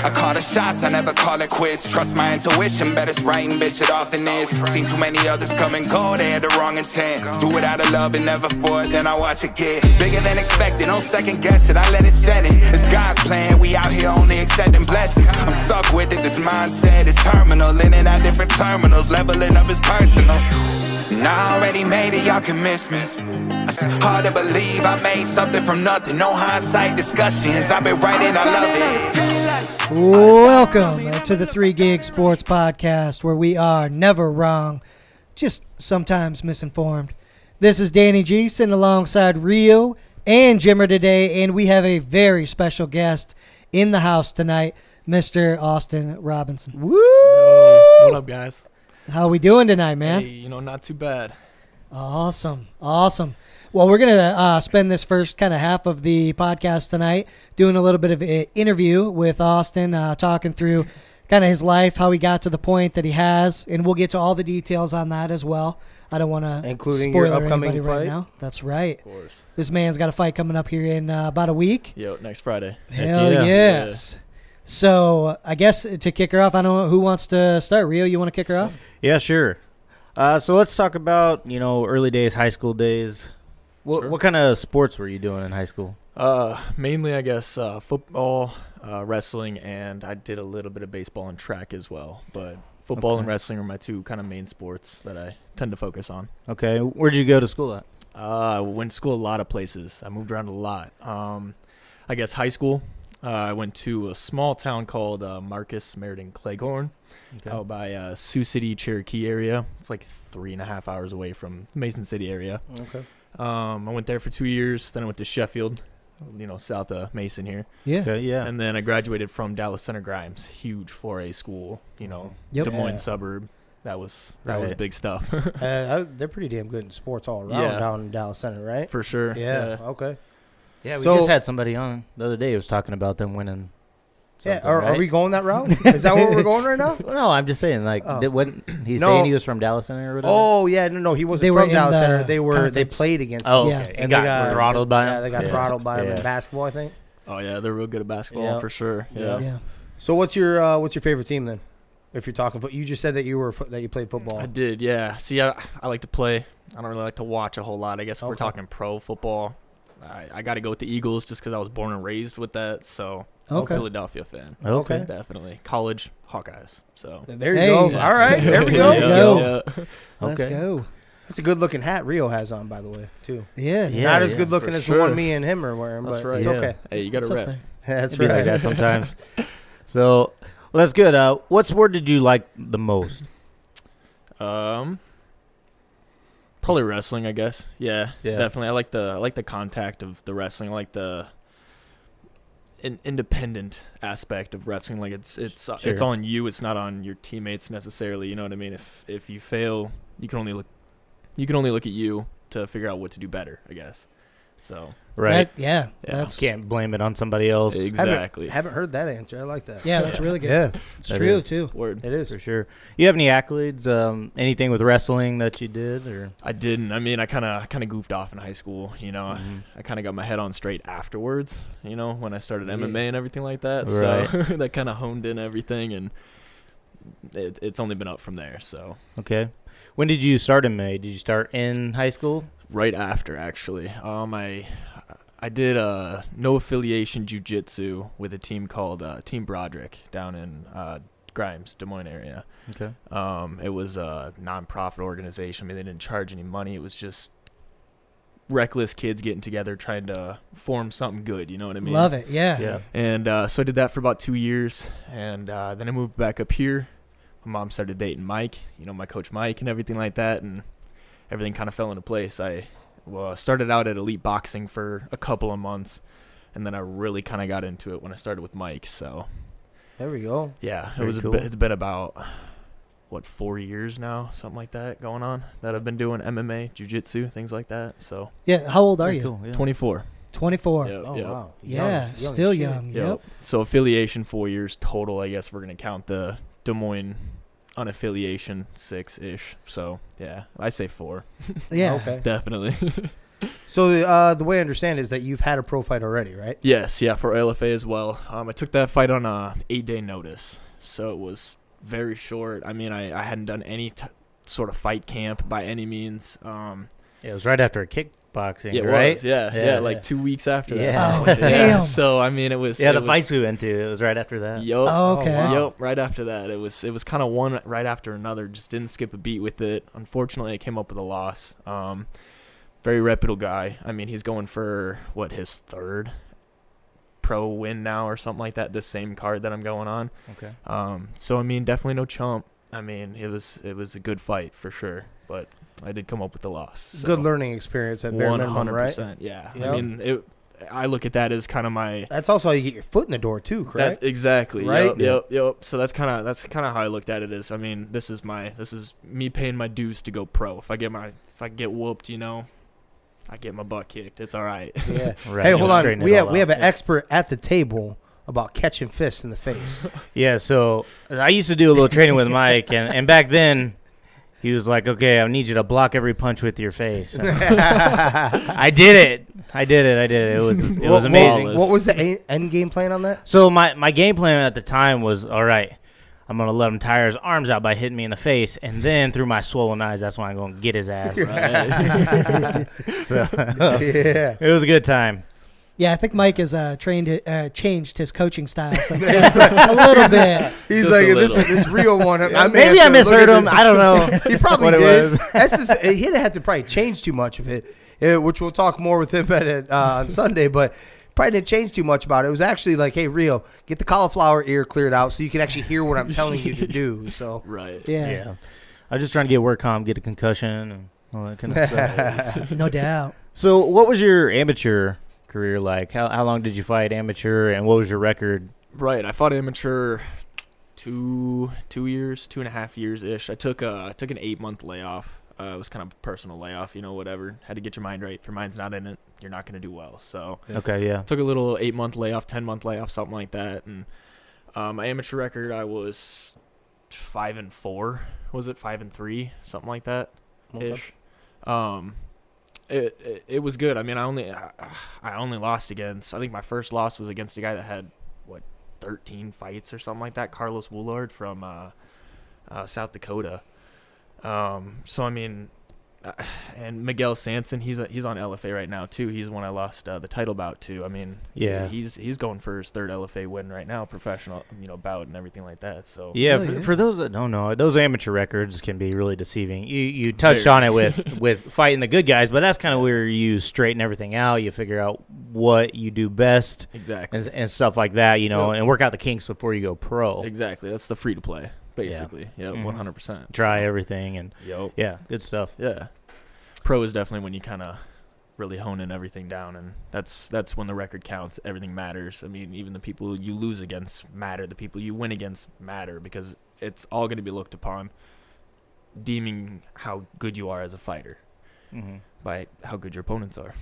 I call the shots, I never call it quits. Trust my intuition, bet it's right and bitch it often is. Seen too many others come and go, they had the wrong intent. Do it out of love and never for it, then I watch it get bigger than expected. Don't second guess it, I let it set it. It's God's plan, we out here only accepting blessings. I'm stuck with it, this mindset is terminal. In and out different terminals, leveling up is personal. And I already made it, y'all can miss me. It's hard to believe I made something from nothing. No hindsight discussions, I've been writing, I love it. Welcome to the 3 Gig Sports Podcast, where we are never wrong, just sometimes misinformed. This is Danny G, sitting alongside Rio and Jimmer today, and we have a very special guest in the house tonight, Mr. Austin Robinson. Woo! What up, guys? How we doing tonight, man? Hey, not too bad. Awesome. Well, we're going to spend this first kind of half of the podcast tonight doing a little bit of an interview with Austin, talking through kind of his life, how he got to the point that he has, and we'll get to all the details on that as well. I don't want to including spoiler your upcoming anybody fight right now. That's right. Of course. This man's got a fight coming up here in about a week. Yo, next Friday. Hell yes. So I guess to kick her off, I don't know who wants to start. Rio, you want to kick her off? Yeah, sure. So let's talk about, early days, high school days. What kind of sports were you doing in high school? Mainly, I guess, football, wrestling, and I did a little bit of baseball and track as well. But football and wrestling are my two kind of main sports that I tend to focus on. Okay. Where'd you go to school at? I went to school a lot of places. I moved around a lot. I guess high school, I went to a small town called Marcus Meriden Cleghorn. Out by Sioux City, Cherokee area. It's like 3.5 hours away from Mason City area. Okay. I went there for 2 years. Then I went to Sheffield, south of Mason here. Yeah. Okay, yeah. And then I graduated from Dallas Center Grimes, huge 4A school, Des Moines suburb. That was big stuff. they're pretty damn good in sports all around down in Dallas Center, right? For sure. Yeah. Okay. Yeah, we just had somebody on the other day who was talking about them winning. Yeah, are we going that route? Is that where we're going right now? No, I'm just saying, saying he was from Dallas Center or whatever? Oh, yeah, no, he wasn't from Dallas Center. They played against them. Oh, okay. And they got throttled by him? Yeah, they got throttled by him in basketball, I think. Oh, yeah, they're real good at basketball, for sure. Yeah. So what's your favorite team then? If you're talking you just said that you played football. I did, yeah. See, I like to play. I don't really like to watch a whole lot. I guess if we're talking pro football, I got to go with the Eagles just because I was born and raised with that, so... I'm a Philadelphia fan. Okay. Definitely. College, Hawkeyes. So there you go. Yeah. All right. There we go. Let's go. Yeah. Let's go. That's a good-looking hat Rio has on, by the way, too. Yeah. Not as good-looking as the one me and him are wearing, but it's okay. Hey, you got to rep. That's right. Like that sometimes. So, that's good. What sport did you like the most? Probably wrestling, I guess. Yeah, definitely. I like the contact of the wrestling. I like the an independent aspect of wrestling. Like it's on you. It's not on your teammates necessarily. You know what I mean? If you fail, you can only look at you to figure out what to do better, I guess. So right. Can't blame it on somebody else. Exactly. Haven't heard that answer. I like that. Yeah, that's really good. Yeah, it's true too. Word. It is for sure. You have any accolades? Anything with wrestling that you did? Or I didn't. I mean, I kind of goofed off in high school. I kind of got my head on straight afterwards. When I started MMA and everything like that. Right. So that kind of honed in everything, and it's only been up from there. So okay. When did you start MMA? Did you start in high school? Right after, actually. I did no affiliation jiu-jitsu with a team called Team Broderick down in Grimes, Des Moines area. Okay. It was a non-profit organization. I mean, they didn't charge any money. It was just reckless kids getting together trying to form something good. You know what I mean? Love it. Yeah. And so I did that for about 2 years, and then I moved back up here. My mom started dating Mike, my coach Mike and everything like that, and everything kind of fell into place. I started out at Elite Boxing for a couple of months, and then I really kind of got into it when I started with Mike. So there we go. Yeah, cool. It's been about 4 years now, something like that, going on, that I've been doing MMA, jiu-jitsu, things like that. So yeah, how old are you? Cool, yeah. 24. 24. Yep. Wow. Yeah, still young. Yep. So affiliation 4 years total, I guess we're going to count the Des Moines unaffiliation 6-ish. So yeah, I say 4. Yeah. Okay. Definitely. So the way I understand is that you've had a pro fight already, right? Yes, yeah, for LFA as well. I took that fight on a 8-day notice, so it was very short. I mean, I hadn't done any sort of fight camp by any means. It was right after a kickboxing, Yeah, it right? was, yeah, like 2 weeks after that. Yeah. Oh, damn. So I mean, it was. Yeah, it the was, fights we went to, it was right after that. Yup. Oh, okay. wow. Yep, right after that. It was kind of one right after another. Just didn't skip a beat with it. Unfortunately, I came up with a loss. Very reputable guy. I mean, he's going for his third pro win now or something like that. This same card that I'm going on. Okay. So I mean, definitely no chump. I mean, it was a good fight for sure, but I did come up with the loss. So. Good learning experience at bare minimum, right? 100%. Yeah. Yep. I mean, I look at that as kind of my. That's also how you get your foot in the door too, correct? Exactly. Right? Yep. So that's kind of how I looked at it. Is I mean, this is me paying my dues to go pro. If I get whooped, I get my butt kicked. It's all right. Yeah. Right, Hey, you'll hold on. straighten it We all have out. an expert at the table about catching fists in the face. Yeah, so I used to do a little training with Mike, and back then he was like, okay, I need you to block every punch with your face. I did it. It was amazing. What was the end game plan on that? So my game plan at the time was, all right, I'm going to let him tire his arms out by hitting me in the face, and then through my swollen eyes, that's when I'm going to get his ass. So Yeah. it was a good time. Yeah, I think Mike has changed his coaching style since then. A little bit. He's Just like, a this little. is real one. Maybe I misheard him. I don't know. He probably what it did. was. That's just, he didn't have to probably change too much of it, which we'll talk more with him on Sunday, but probably didn't change too much about it. It was actually like, hey, Rio, get the cauliflower ear cleared out so you can actually hear what I'm telling you to do. So Right. Yeah, I was just trying to get work calm, get a concussion, and all that kind of stuff. no doubt. So what was your amateur career like? How long did you fight amateur, and what was your record? Right. I fought amateur 2.5 years ish. I took an 8-month layoff. It was kind of a personal layoff, whatever. Had to get your mind right. If your mind's not in it, you're not going to do well. So Okay, yeah. took a little 8-month layoff, 10-month layoff, something like that. And my amateur record, I was 5-4. Was it 5-3, something like that ish. It was good. I mean, I only lost against. I think my first loss was against a guy that had 13 fights or something like that. Carlos Woolard from South Dakota. So I mean, and Miguel Sanson, he's on LFA right now too. He's the one I lost the title bout to. I mean, Yeah. he's going for his third LFA win right now, professional, bout and everything like that. So Yeah, Oh, yeah. for those that don't know, those amateur records can be really deceiving. You touched Very. on it with fighting the good guys, but that's kind of where you straighten everything out. You figure out what you do best exactly, and stuff like that, Yep. and work out the kinks before you go pro. exactly. That's the free to play, basically. Yeah, Mhm. 100%. Try everything, and Yep. yeah, good stuff. Yeah. Pro is definitely when you kind of really hone in everything down, and that's when the record counts. Everything matters. I mean, even the people you lose against matter. The people you win against matter, because it's all going to be looked upon, deeming how good you are as a fighter by how good your opponents are.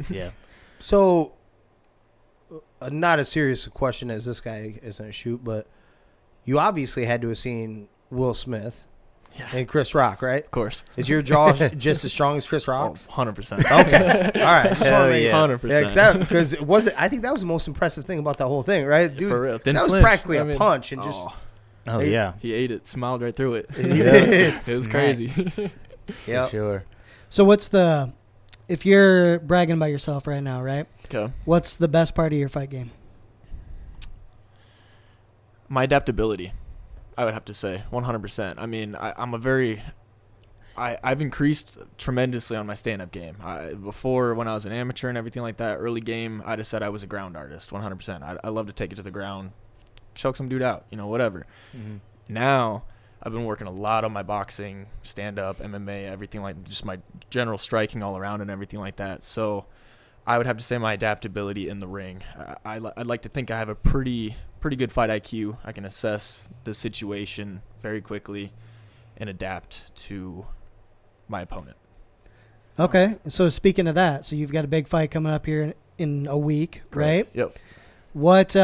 Yeah. So, not as serious a question as this guy is going to shoot, but you obviously had to have seen Will Smith and Chris Rock, right? Of course. Is your jaw just as strong as Chris Rock's? 100%. Okay. All right. Just Hell wanna make- yeah. 100%. Because I think that was the most impressive thing about that whole thing, right? Dude, For real. that Didn't was flinch. practically I a mean, punch and just. Oh yeah, He ate it, smiled right through it. It's It was Smack. crazy. Yeah. for sure. So if you're bragging about yourself right now, right? Okay. What's the best part of your fight game? My adaptability, I would have to say, 100%. I mean, I've increased tremendously on my stand-up game. Before, when I was an amateur and everything like that, early game, I just said I was a ground artist, 100%. I love to take it to the ground, choke some dude out, whatever. Now, I've been working a lot on my boxing, stand-up, MMA, everything like just my general striking all around and everything like that. So I would have to say my adaptability in the ring. I'd like to think I have a pretty good fight IQ. I can assess the situation very quickly and adapt to my opponent. Okay. So speaking of that, so you've got a big fight coming up here in a week, right? Yep. What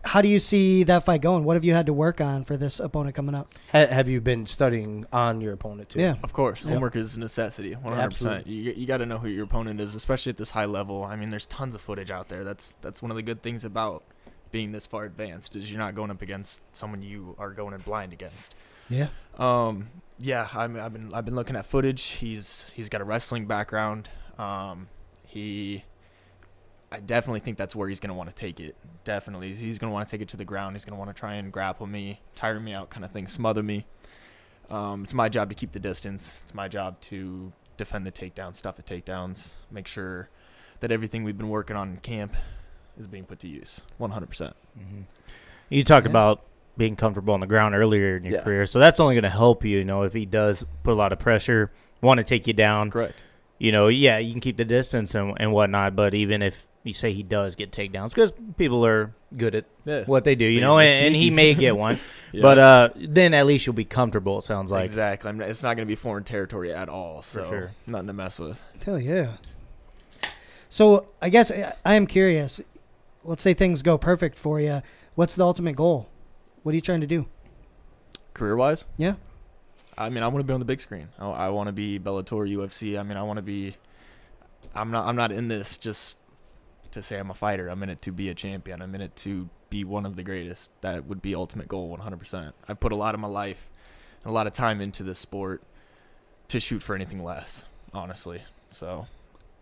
How do you see that fight going? What have you had to work on for this opponent coming up? Have you been studying on your opponent too? Yeah. Of course, Yeah. homework is a necessity, 100%. Absolutely. You got to know who your opponent is, especially at this high level. I mean, there's tons of footage out there. That's one of the good things about being this far advanced is you're not going up against someone you are going in blind against. Yeah. Yeah, I've been looking at footage. He's got a wrestling background. I definitely think that's where he's going to want to take it. Definitely. He's going to want to take it to the ground. He's going to want to try and grapple me, tire me out kind of thing, smother me. It's my job to keep the distance. It's my job to defend the takedowns, stuff the takedowns, make sure that everything we've been working on in camp is being put to use 100%. You talked about being comfortable on the ground earlier in your career, so that's only going to help you, if he does put a lot of pressure, want to take you down. Correct. You can keep the distance and whatnot, but even if you say he does get takedowns, because people are good at what they do, and he may get one, but then at least you'll be comfortable, it sounds like. Exactly. It's not going to be foreign territory at all, so For sure. Nothing to mess with. Hell yeah. So I guess I am curious. Let's say things go perfect for you. What's the ultimate goal? What are you trying to do? Career-wise? Yeah. I mean, I want to be on the big screen. I want to be Bellator, UFC. I mean, I want to be. I'm not in this just to say I'm a fighter. I'm in it to be a champion. I'm in it to be one of the greatest. That would be ultimate goal, 100%. I put a lot of my life and a lot of time into this sport to shoot for anything less, honestly. So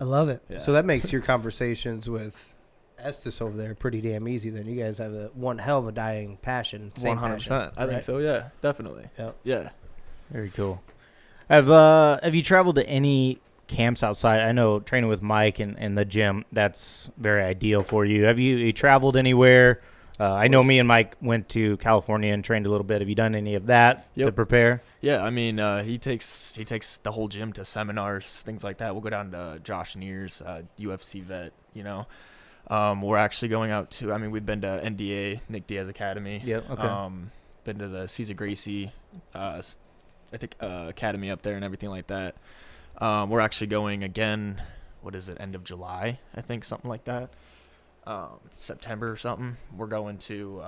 I love it. yeah. So that makes your conversations with Estes over there pretty damn easy. Then you guys have one hell of a dying passion. 100%. I think so. Yeah, definitely. Yep. Yeah. Very cool. Have you traveled to any camps outside? I know training with Mike and the gym, that's very ideal for you. Have you traveled anywhere? I know me and Mike went to California and trained a little bit. Have you done any of that to prepare? Yeah, I mean, he takes the whole gym to seminars, things like that. We'll go down to Josh Neer's UFC vet, We're actually going out to, we've been to NDA, Nick Diaz Academy. Yep, okay. Been to the Cesar Gracie academy up there and everything like that. We're actually going again, end of July, I think, something like that. September or something. We're going to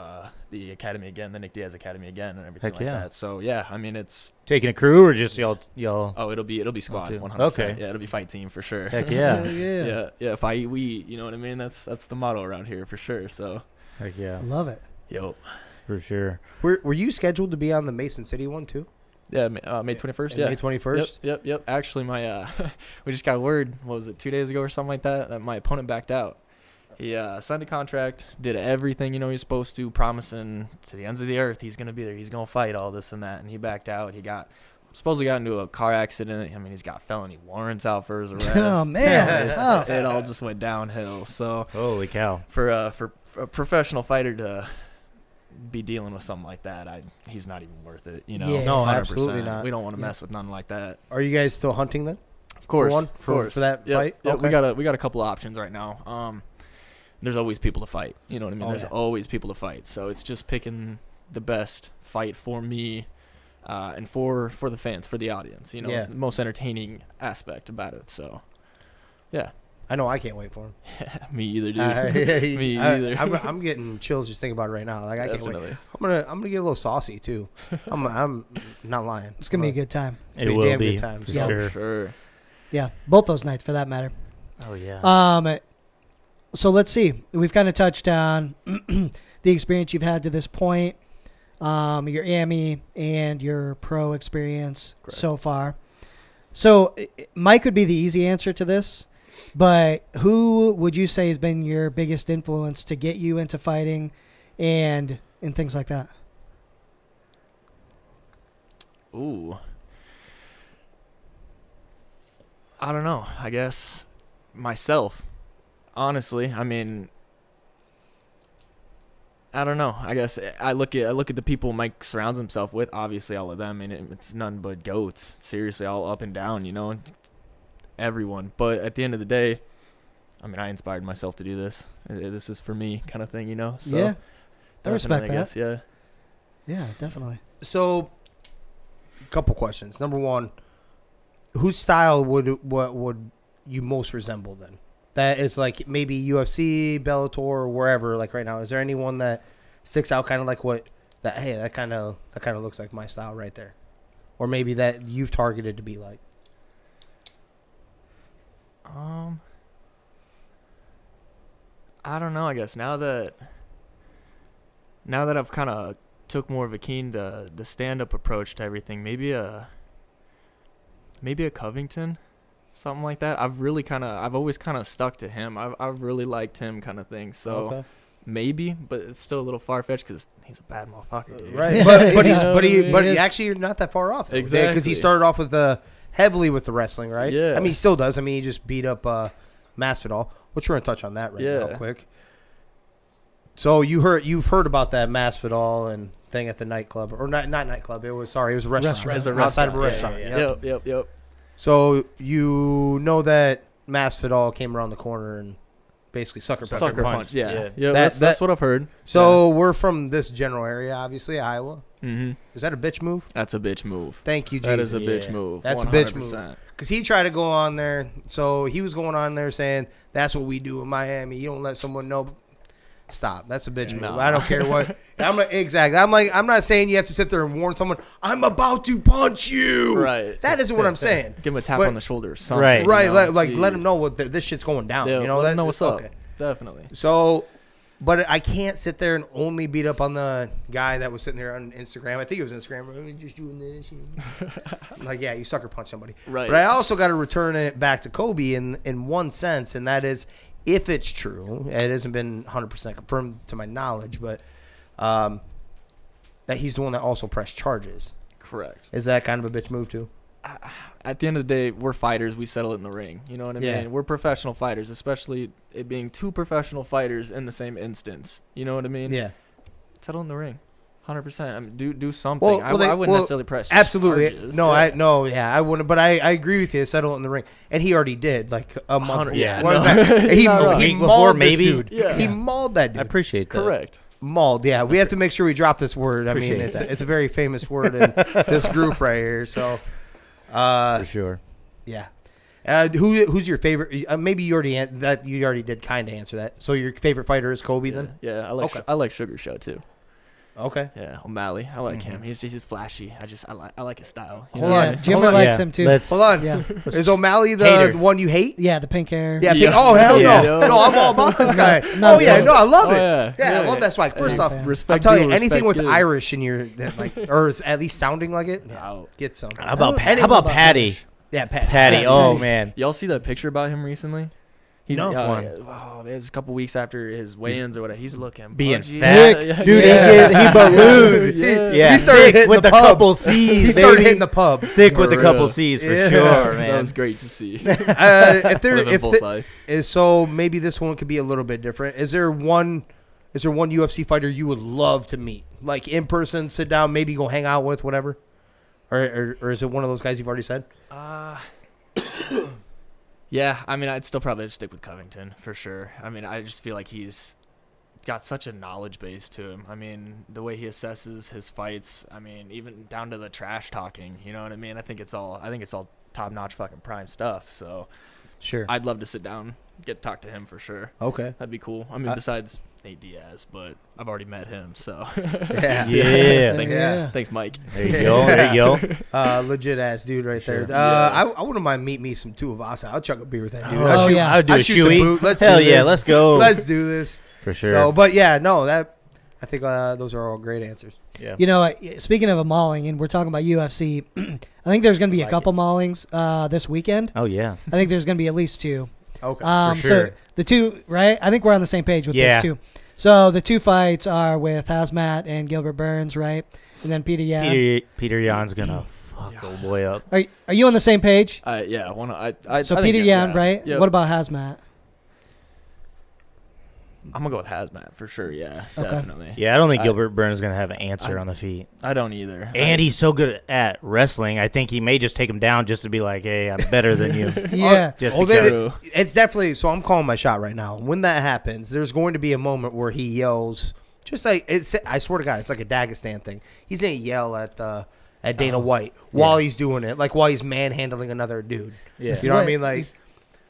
the academy again, the Nick Diaz Academy again, and everything that. So yeah, it's taking a crew or just y'all. Oh, it'll be squad, 100%. Okay. Yeah, it'll be fight team for sure. Heck yeah. Yeah. Fight we, you know what I mean? That's the motto around here for sure. So. Heck yeah. Love it. Yep. For sure. Were you scheduled to be on the Mason City one too? Yeah, May 21st. Yeah, May 21st. Yep. Actually, my we just got word. What was it, 2 days ago or something like that? That my opponent backed out. He signed a contract, did everything he's supposed to, promising to the ends of the earth he's gonna be there, he's gonna fight, all this and that, and he backed out. He supposedly got into a car accident. He's got felony warrants out for his arrest. Oh man, it all just went downhill. So holy cow! For a professional fighter to be dealing with something like that, he's not even worth it. Yeah. No, 100%. Absolutely not. We don't want to mess with nothing like that. Are you guys still hunting then? Of course, for that fight. Yep. Okay. We got a couple of options right now. There's always people to fight. You know what I mean? There's always people to fight. So it's just picking the best fight for me, and for the fans, for the audience. The most entertaining aspect about it. So, yeah. I know I can't wait for him. Me either, dude. Me either. I'm getting chills just thinking about it right now. Like I can't wait. I'm gonna get a little saucy too. I'm not lying. It's gonna be a good time. It will damn be good time. for So. sure. Yeah, both those nights for that matter. Oh yeah. So let's see. We've kind of touched on the experience you've had to this point, your AMI and your pro experience so far. So Mike could be the easy answer to this, but who would you say has been your biggest influence to get you into fighting and things like that? Ooh. I don't know. I guess myself. Honestly, I don't know. I guess I look at the people Mike surrounds himself with. Obviously, all of them. It's none but goats. Seriously, all up and down. Everyone. But at the end of the day, I inspired myself to do this. This is for me, kind of thing. So yeah, I respect that. I guess, yeah. Yeah, definitely. So, a couple questions. Number one, whose style would you most resemble then? that is like maybe UFC, Bellator, or wherever? Like right now, is there anyone that sticks out kind of like that kind of looks like my style right there, or maybe that you've targeted to be like? I don't know. I guess now that I've kind of took more of a keen the stand-up approach to everything, maybe a Covington, something like that. I've always kind of stuck to him. I've really liked him, kind of thing. So maybe, but it's still a little far-fetched because he's a bad motherfucker, dude. Right, but he actually you're not that far off. Exactly, because he started off with heavily with the wrestling, right? Yeah. I mean, he still does. I mean, he just beat up Masvidal, which we're gonna touch on that real quick. So you've heard about that Masvidal and thing at the nightclub, or not nightclub? It was a restaurant. Outside of a restaurant. Yeah. Yep. So you know that Masvidal came around the corner and basically sucker punch. Yeah. That's what I've heard. So we're from this general area, obviously, Iowa. Mm-hmm. Is that a bitch move? That's a bitch move. Thank you, Jesus. That is a bitch move. That's 100%. a bitch move. Because he tried to go on there. So he was going on there saying, that's what we do in Miami. You don't let someone know. Stop. That's a bitch move. I don't care what. Exactly. I'm not saying you have to sit there and warn someone, I'm about to punch you. Right. That isn't what I'm saying. Give him a tap on the shoulder or something. Right. Let him know what this shit's going down. Yeah, you know, let him know what's up. Definitely. So, but I can't sit there and only beat up on the guy that was sitting there on Instagram. I think it was Instagram. Just doing this. Like, yeah, you sucker punch somebody. Right. But I also got to return it back to Kobe in one sense, and that is, if it's true, it hasn't been 100% confirmed to my knowledge, but that he's the one that also pressed charges. Correct. Is that kind of a bitch move too? At the end of the day, we're fighters. We settle it in the ring. You know what I Yeah. mean? We're professional fighters, especially it being two professional fighters in the same instance. You know what I mean? Yeah. Settle in the ring. 100%. I mean, do something. I wouldn't necessarily press absolutely. charges. No, I wouldn't. But I agree with you. Settle it in the ring, and he already did like a month. Yeah, what is that? He mauled this dude. Yeah. He mauled that dude. I appreciate that. Correct. Mauled. Yeah, we have to make sure we drop this word. I mean, it's a very famous word in this group right here. So, for sure. Yeah. Who's your favorite? Maybe you already did kind of answer that. So your favorite fighter is Kobe then? Yeah, I like Sugar Show too. Okay. Yeah, O'Malley. I like him. He's flashy. I like his style. Hold on. Jimmer likes him too. Hold on. Yeah. Is O'Malley the one you hate? Yeah, the pink hair. Yeah. Yeah. Oh hell Yeah. no! No, I'm all about this guy. No, I love it. Yeah. I love that swag. First off, respect. I'm telling you, due, anything with respect due. Irish in your like, or is at least sounding like it, get some. How about Patty? Yeah, Patty. Oh man. Y'all see that picture about him recently? He's No. It's a couple weeks after his weigh-ins or whatever. He's looking Being pudgy. fat. Dude, he balloons. Yeah, He started thick hitting with the a pub. couple C's. He started baby. hitting the pub. thick For with a real. couple C's for Yeah. sure, man. That was great to see. If full life. so maybe this one could be a little bit different. Is there one UFC fighter you would love to meet, like in person, sit down, maybe go hang out with, whatever, or is it one of those guys you've already said? Yeah, I mean, I'd still probably stick with Covington for sure. I mean, I just feel like he's got such a knowledge base to him. I mean, the way he assesses his fights. I mean, even down to the trash talking. You know what I mean? I think it's all top notch fucking prime stuff. So Sure. I'd love to sit down, get to talk to him for sure. Okay. That'd be cool. I mean, besides Nate Diaz, but I've already met him, so Yeah. Yeah. thanks, Yeah. thanks, Mike. There you go. Legit ass dude right there. Sure. I wouldn't mind meet me some Tuivasa. I'll chug a beer with that dude. Oh, yeah. I would do I'd a shoot the shoey. boot. Let's Hell do yeah, this. let's go. Let's do this. For sure. So, but yeah, no, I think those are all great answers. yeah. You know, speaking of a mauling, and we're talking about UFC, I think there's going to be a couple maulings this weekend. Oh yeah. I think there's going to be at least two. Okay. For sure. So the two, right? I think we're on the same page with Yeah. this too. So the two fights are with Hazmat and Gilbert Burns, right? And then Peter Yan. Peter Yan's gonna fuck old boy up. Are you on the same page? Yeah, So I think Peter Yan, right? Yep. What about Hazmat? I'm gonna go with Hazmat for sure. Yeah, Okay. definitely. Yeah, I don't think Gilbert Burns is gonna have an answer I- on the feet. I don't either. And he's so good at wrestling. I think he may just take him down just to be like, "Hey, I'm better than you." Yeah. Just Well, because. it's definitely. So I'm calling my shot right now. When that happens, there's going to be a moment where he yells, just like it's. I swear to God, it's like a Dagestan thing. He's gonna yell at Dana White while he's doing it, like while he's manhandling another dude. Yeah. You know what I mean? Like,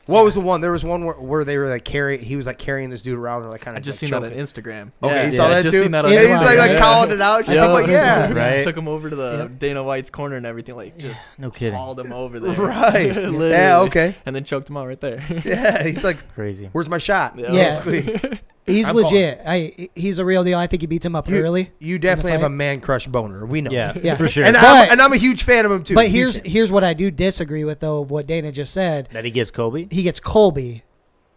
What was the one? There was one where they were like he was like carrying this dude around, or like kind of. I just like seen choking. that on Instagram. Okay, you Yeah, saw that just too. Seen that on Yeah, he's Instagram. like calling it out. Yeah. I'm like, yeah, Right. Took him over to the Dana White's corner and everything. Like just No kidding. hauled him over there. right. Literally. Yeah, okay. And then choked him out right there. Yeah, he's like, Crazy. where's my shot? Yeah. Basically. He's I'm legit. He's a real deal. I think he beats him up early. You definitely have fight. a man crush boner. We know. Yeah, Yeah. for sure. And But- I'm a huge fan of him too. But Huge fan. here's what I do disagree with though of what Dana just said. That he gets Kobe. He gets Colby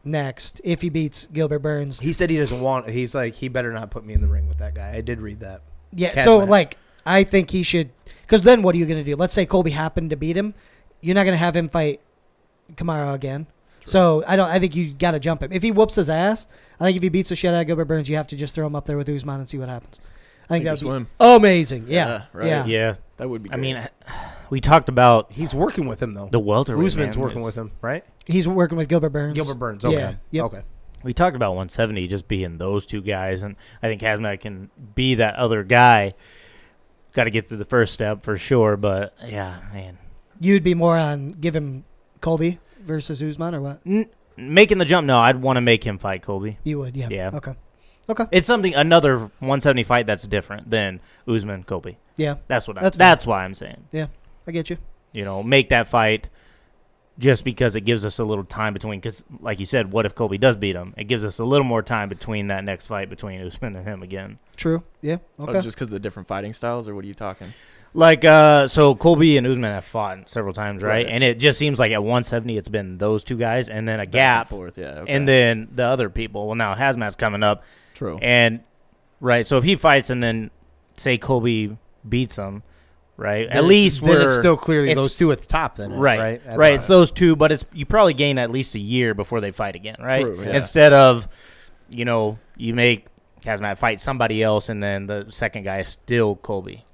next if he beats Gilbert Burns. He said he doesn't want. He's like, he better not put me in the ring with that guy. I did read that. Yeah. Cast So match. like I think he should, because then what are you gonna do? Let's say Colby happened to beat him. You're not gonna have him fight Kamaru again. So I think you got to jump him. If he whoops his ass, I think if he beats the shit out of Gilbert Burns, you have to just throw him up there with Usman and see what happens. I think that would swim. be amazing. Yeah. Right. Yeah. Yeah. That would be. I Great. mean, we talked about He's working with him though. the welterweight. Usman's man. working It's- with him, right? He's working with Gilbert Burns. Gilbert Burns. Okay. Yeah. Yep. Okay. We talked about 170 just being those two guys, and I think Hazmat can be that other guy. Got to get through the first step for sure, but yeah, man. You'd be more on give him Colby versus Usman or what? Making the jump, no, I'd want to make him fight Colby. You would, yeah. Yeah. Okay. Okay. It's another 170 fight that's different than Usman Kobe. Yeah. That's what. That's That's why I'm saying. I get you. You know, make that fight just because it gives us a little time between. Because, like you said, what if Kobe does beat him? It gives us a little more time between that next fight between Usman and him again. True. Yeah. Okay. Oh, just because of the different fighting styles, or what are you talking? Like, so Colby and Usman have fought several times, right? Right. And it just seems like at 170 it's been those two guys, and then a Back and gap, forth, yeah. Okay. and then the other people. Well, now Hazmat's coming up, True. and right. So if he fights and then say Colby beats him, right? At least then it's still clearly it's- those two at the top. Then right, At right. the- It's those two, but it's you probably gain at least a year before they fight again, right? True, yeah. Instead of, you know, you make Hazmat fight somebody else, and then the second guy is still Colby.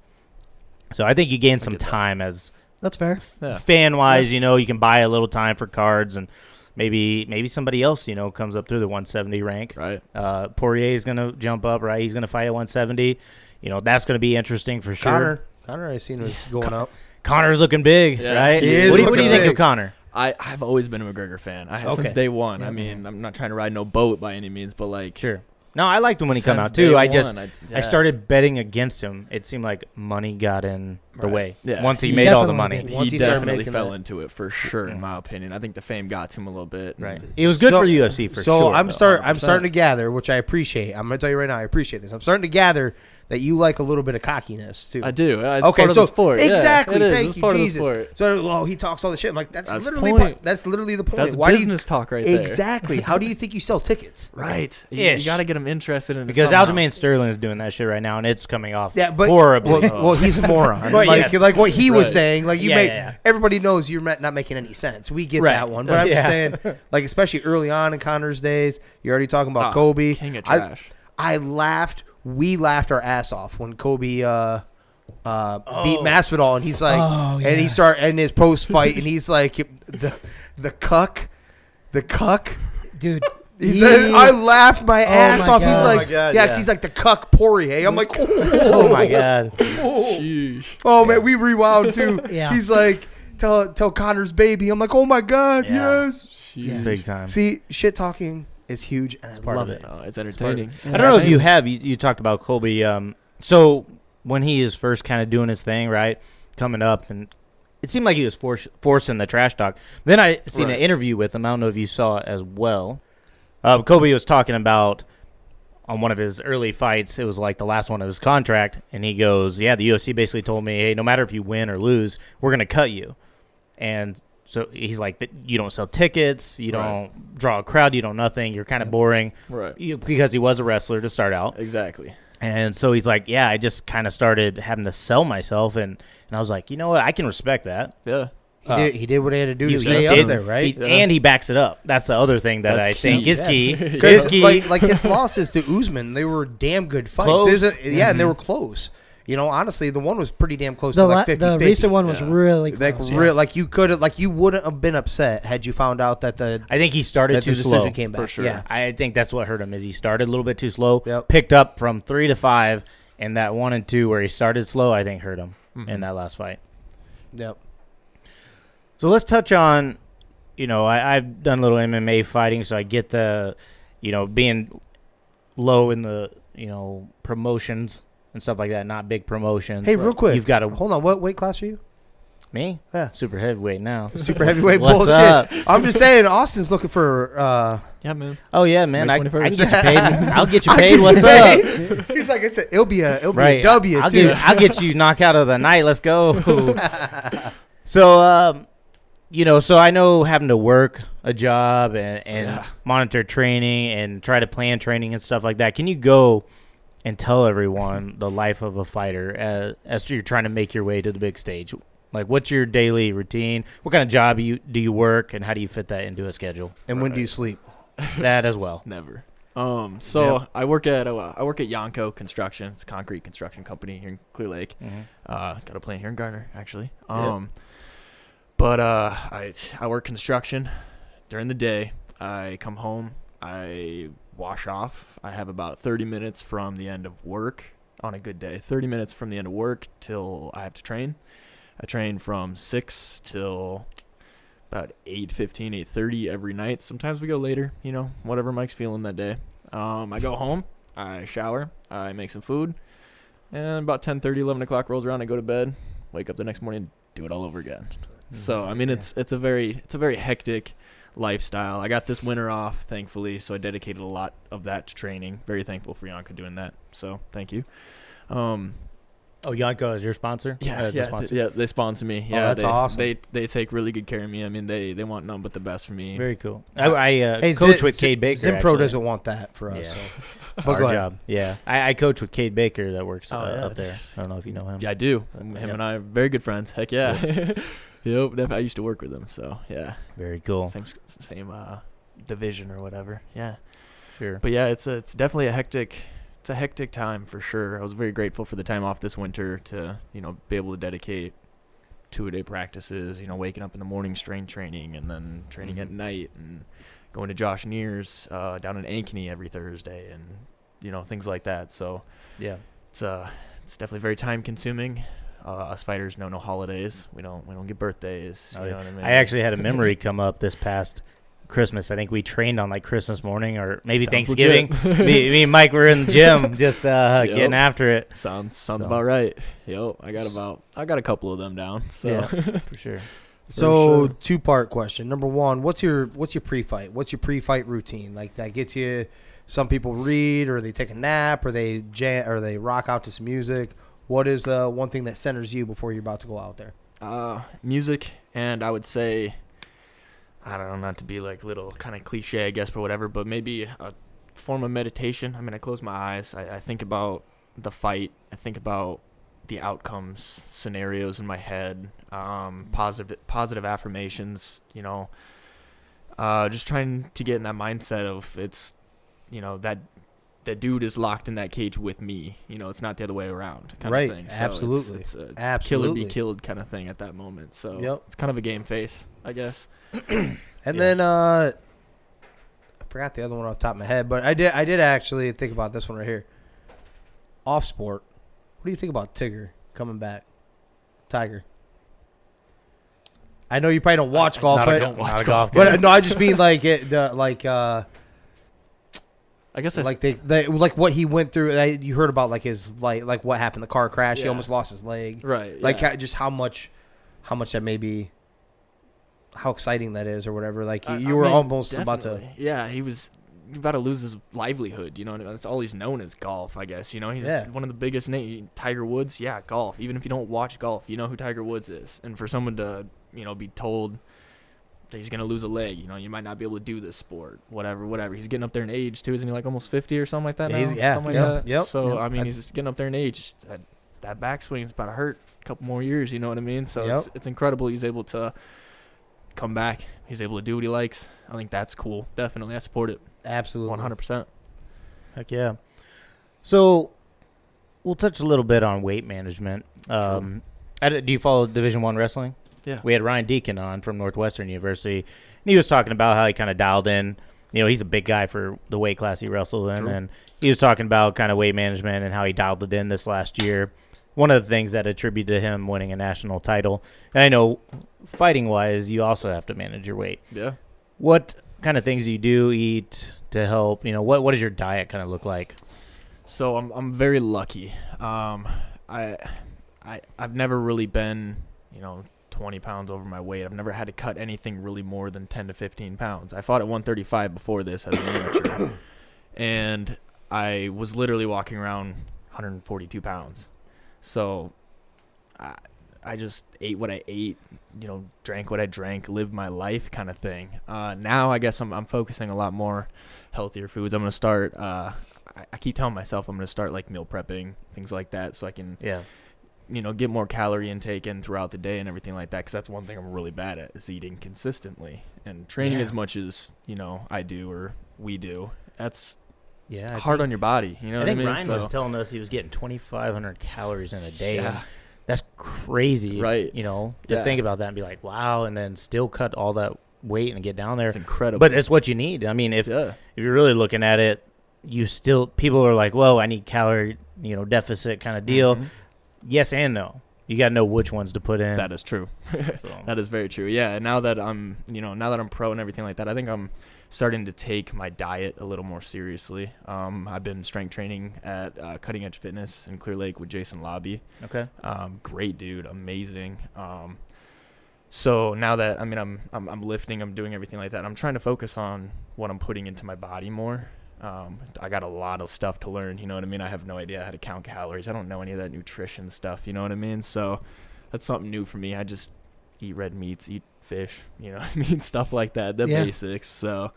So I think you gain some get that. time as That's fair. Yeah. fan wise. You know, you can buy a little time for cards, and maybe somebody else, you know, comes up through the 170 rank. Right. Poirier is gonna jump up, right? He's gonna fight at 170. You know, that's gonna be interesting for sure. Connor, I seen was going up. Connor's looking big, Yeah. right? He is What do you looking think of big. Connor? I've always been a McGregor fan. I have Okay. since day one. Yeah. I mean, I'm not trying to ride no boat by any means, but like Sure. No, I liked him when he come since out too. day I one, I started betting against him. It seemed like money got in the Right. way Yeah. once he He made all the definitely money. did. Once He he started definitely making fell that- into it for sure, in my opinion. I think the fame got to him a little bit. Right. It was good So- for UFC for So sure. I'm though. I'm starting to gather, which I appreciate. I'm gonna tell you right now, I appreciate this. I'm starting to gather that you like a little bit of cockiness too. I do. It's Okay, part so of the sport. Yeah, exactly. it is. Thank It's you, part Jesus. Of the sport. So, he talks all the shit. I'm like, that's That's literally point. that's literally the point. That's Why business talk right there. Exactly. How do you think you sell tickets? Right. You Ish. got to get them interested in it because somehow. Aljamain Sterling is doing that shit right now, and it's coming off Yeah, but horribly. Well, he's a moron. But like yes. like what he was Right. saying. Like you Yeah, make yeah, yeah. everybody knows you're not making any sense. We get Right. that one, but I'm just Yeah. saying, like especially early on in Connor's days, you're already talking about Kobe. King of trash. I laughed. We laughed our ass off when Kobe beat Masvidal, and he's like, Oh, and he yeah. start in his post fight, and he's like, the cuck. Dude. He said, I laughed my ass my off. He's God. like, Oh my God, yeah, 'cause yeah. he's like the cuck Poirier. I'm like, Oh my god! Sheesh. Oh man, we rewound too. Yeah. He's like, tell Connor's baby. I'm like, oh my God, Yeah. yes. Yeah. Big time. See, shit talking is huge, and I part love of it. No, it's entertaining. I don't know if you have. You talked about Colby. So when he is first kind of doing his thing, right, coming up, and it seemed like he was forcing the trash talk. Then I seen an Right. interview with him. I don't know if you saw it as well. Colby was talking about on one of his early fights. It was like the last one of his contract, and he goes, "Yeah, the UFC basically told me, hey, no matter if you win or lose, we're gonna cut you." And so he's like, "You don't sell tickets, you Right. don't draw a crowd, you don't nothing. You're kind of boring." Right. Because he was a wrestler to start out. Exactly. And so he's like, yeah, I just kind of started having to sell myself. And I was like, you know what? I can respect that. Yeah. He did what he had to do to He stay did- up there, right? he- And he backs it up. That's the other thing that That's I key. think is Yeah. key. Is Because key. like his losses to Usman, they were damn good fights. Close. Isn't- yeah, and they Mhm. were close. You know, honestly, the one was pretty damn close The, to like 50-50. the recent one was Yeah. really Like close. real, like you could, like you wouldn't have been upset had you found out that the I think he started too decision slow. came back. For sure. Yeah, I think that's what hurt him is he started a little bit too slow, Yep. picked up from 3 to 5, and that 1 and 2 where he started slow, I think hurt him Mhm. in that last fight. yep. So let's touch on I've done a little MMA fighting, so I get the, being low in the, promotions and stuff like that, not big promotions. Hey, real quick. You've got to. Hold on. What weight class are you? Me? Yeah. Super heavyweight now. Super heavyweight What's bullshit. up? I'm just saying, Austin's looking for. Yeah, man. Oh, yeah, man. May I can 21st. get you paid. I'll get you I'll paid. get you What's paid. up? He's like, it'll be a Right. W, I'll too. I'll get you knockout of the night. Let's go. So, so I know having to work a job and monitor training and try to plan training and stuff like that. Can you go and tell everyone the life of a fighter as you're trying to make your way to the big stage? Like, what's your daily routine? What kind of job do you work, and how do you fit that into a schedule? And when do you sleep? That as well. Never. I work at Yonko Construction. It's a concrete construction company here in Clear Lake. Got a plant here in Garner, actually. But I work construction during the day. I come home. I wash off. I have about 30 minutes from the end of work on a good day. 30 minutes from the end of work till I have to train. I train from 6 till about 8:15, 8:30 every night. Sometimes we go later, whatever Mike's feeling that day. I go home. I shower. I make some food. And about 10:30, 11 o'clock rolls around. I go to bed. Wake up the next morning, do it all over again. So, I mean, it's a very hectic lifestyle. I got this winter off, thankfully, so I dedicated a lot of that to training. Very thankful for Yonka doing that. So, thank you. Yonko is your sponsor? Yeah, they sponsor me. Yeah, that's awesome. They take really good care of me. I mean, they want nothing but the best for me. Very cool. I coach with Cade Baker. Zimpro doesn't want that for us. Yeah. So. But our job. Yeah. I coach with Cade Baker that works up there. I don't know if you know him. Yeah, I do. Him and I are very good friends. Heck yeah. Yep, I used to work with him, so yeah. Very cool. Same division or whatever. Yeah. Sure. But yeah, it's definitely a hectic time for sure. I was very grateful for the time off this winter to, be able to dedicate 2-a-day practices, waking up in the morning strength training and then training at night and going to Josh Neer's down in Ankeny every Thursday and, things like that. So yeah, it's definitely very time consuming. Us fighters know no holidays. We don't get birthdays. You know what I mean? I actually had a memory come up this past Christmas. I think we trained on like Christmas morning or maybe Thanksgiving. me and Mike were in the gym just getting after it. Sounds about right. Yep. I got a couple of them down. So yeah, for sure. So two-part question. Number one, what's your pre-fight? What's your pre-fight routine? Like that gets you. Some people read, or they take a nap, or they rock out to some music. What is one thing that centers you before you're about to go out there? Music, and I would say, I don't know, not to be like little kind of cliche, I guess, or whatever, but maybe a form of meditation. I mean, I close my eyes. I think about the fight. I think about the outcomes, scenarios in my head, positive affirmations, just trying to get in that mindset of it's, that the dude is locked in that cage with me. It's not the other way around kind of thing. So absolutely. It's a absolutely. kill or be killed kind of thing at that moment. So it's kind of a game face, I guess. And then I forgot the other one off the top of my head, but I did actually think about this one right here. Off sport. What do you think about Tigger coming back? Tiger. I know you probably don't watch golf, but no, I just mean like I guess like they like what he went through. You heard about like his like what happened, the car crash. He almost lost his leg. Right. Like just how much that may be, how exciting that is or whatever. Like you were almost definitely about to. Yeah, he was about to lose his livelihood. That's all he's known is golf. I guess he's one of the biggest names. Tiger Woods. Yeah, golf. Even if you don't watch golf, you know who Tiger Woods is. And for someone to be told that he's gonna lose a leg, you might not be able to do this sport, whatever. He's getting up there in age too, isn't he? Like almost 50 or something like that now. Yep. So I mean, he's getting up there in age. That backswing is about to hurt a couple more years. You know what I mean? So it's incredible he's able to come back. He's able to do what he likes. I think that's cool. Definitely, I support it. Absolutely, 100%. Heck yeah. So we'll touch a little bit on weight management. Do you follow Division I wrestling? Yeah. We had Ryan Deacon on from Northwestern University, and he was talking about how he kind of dialed in. He's a big guy for the weight class he wrestled in, and he was talking about kind of weight management and how he dialed it in this last year. one of the things that attribute to him winning a national title. And I know fighting-wise, you also have to manage your weight. Yeah. What kind of things do you do eat to help? What does your diet kind of look like? So I'm very lucky. I've never really been, 20 pounds over my weight. I've never had to cut anything really more than 10 to 15 pounds. I fought at 135 before this as an amateur, and I was literally walking around 142 pounds. So I just ate what I ate, drank what I drank, lived my life kind of thing. Now I guess I'm focusing a lot more healthier foods. I'm going to start, I keep telling myself I'm going to start like meal prepping, things like that, so I can, get more calorie intake in throughout the day and everything like that, because that's one thing I'm really bad at is eating consistently and training as much as, I do or we do. That's hard on your body. You know what I mean? Ryan was telling us he was getting 2,500 calories in a day. Yeah. That's crazy, right? To think about that and be like, wow, and then still cut all that weight and get down there. It's incredible. But it's what you need. I mean, if you're really looking at it, people are like, whoa, I need calorie, deficit kind of deal. Mm-hmm. Yes and no. You got to know which ones to put in. That is true. That is very true. Yeah. And now that I'm pro and everything like that, I think I'm starting to take my diet a little more seriously. I've been strength training at Cutting Edge Fitness in Clear Lake with Jason Lobby. Okay. Great dude, amazing. So now that I'm lifting, I'm doing everything like that. I'm trying to focus on what I'm putting into my body more. I got a lot of stuff to learn. You know what I mean? I have no idea how to count calories. I don't know any of that nutrition stuff. You know what I mean? So that's something new for me. I just eat red meats, eat fish, stuff like that, the basics. So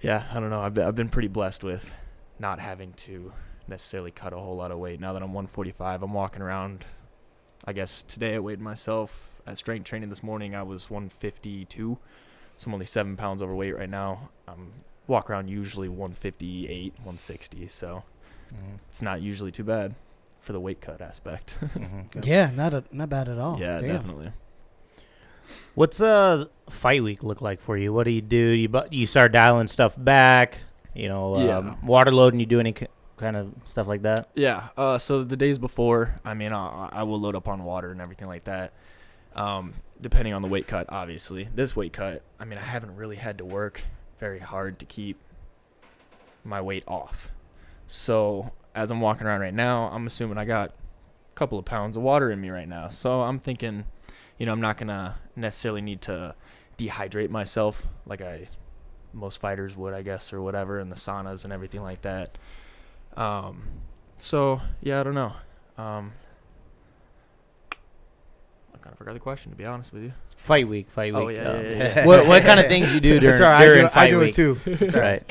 yeah, I don't know, I've been pretty blessed with not having to necessarily cut a whole lot of weight. Now that I'm 145, I'm walking around, I guess today I weighed myself at strength training this morning. I was 152, so I'm only 7 pounds overweight right now. Walk around usually 158, 160, so it's not usually too bad for the weight cut aspect. Yeah, not bad at all. Yeah, definitely. What's fight week look like for you? What do? You start dialing stuff back, water loading, you do any kind of stuff like that? Yeah, so the days before, I will load up on water and everything like that, depending on the weight cut, obviously. This weight cut, I haven't really had to work very hard to keep my weight off. So as I'm walking around right now, I'm assuming I got a couple of pounds of water in me right now. So I'm thinking, I'm not going to necessarily need to dehydrate myself like most fighters would, I guess, or whatever, in the saunas and everything like that. So, yeah, I don't know. I kind of forgot the question, to be honest with you. Fight week. Oh, yeah. What kind of things you do during fight week? I do it too. That's right.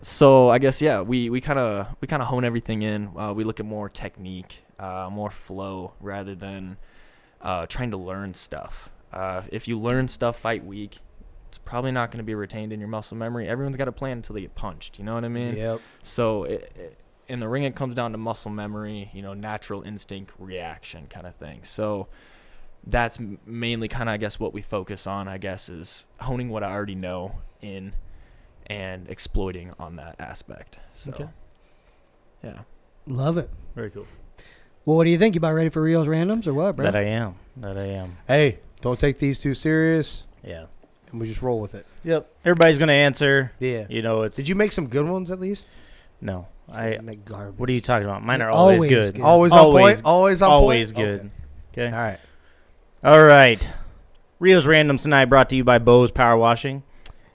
So I guess, we kind of hone everything in. We look at more technique, more flow, rather than trying to learn stuff. If you learn stuff fight week, it's probably not going to be retained in your muscle memory. Everyone's got a plan until they get punched. You know what I mean? Yep. So in the ring, it comes down to muscle memory, natural instinct reaction kind of thing. So that's mainly kind of, I guess, what we focus on, I guess, is honing what I already know in and exploiting on that aspect. So, okay. Yeah. Love it. Very cool. Well, what do you think? You about ready for Rio's Randoms or what, bro? That I am. Hey, don't take these too serious. Yeah. And we just roll with it. Yep. Everybody's going to answer. Yeah. It's. Did you make some good ones at least? No. I make garbage. What are you talking about? Mine are always good. Always on point? Always on point? Always good. Okay. All right. Rio's Randoms tonight brought to you by Bo's Power Washing.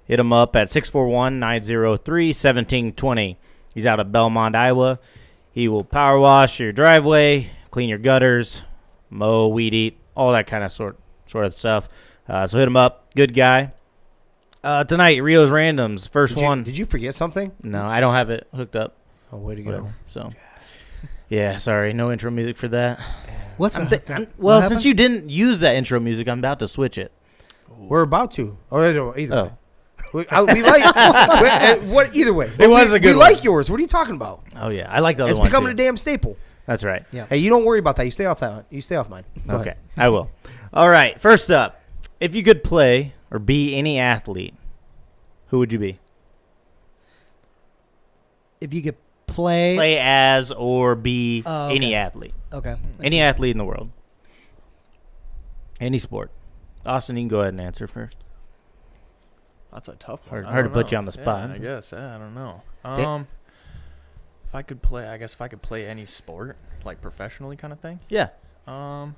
Hit him up at 641-903-1720. He's out of Belmont, Iowa. He will power wash your driveway, clean your gutters, mow, weed eat, all that kind of sort of stuff. So hit him up. Good guy. Tonight, Rio's Randoms. First one. Did you forget something? No, I don't have it hooked up. Oh, way to Whatever. go. So, yeah, sorry. No intro music for that. Since you didn't use that intro music, I'm about to switch it. We're about to. Either way. We like what? Either way, it was a good. We like yours. What are you talking about? Oh yeah, I like the other one. It's becoming a damn staple. That's right. Yeah. Hey, you don't worry about that. You stay off that one. You stay off mine. Go okay, ahead. I will. All right. First up, if you could play or be any athlete, who would you be? If you could play as or be okay. any athlete. Okay. Any athlete in the world. Any sport. Austin, you can go ahead and answer first. That's a tough one. Hard to put you on the spot. Yeah, I guess. I don't know. If I could play, I guess if I could play any sport, like professionally kind of thing. Yeah. I'd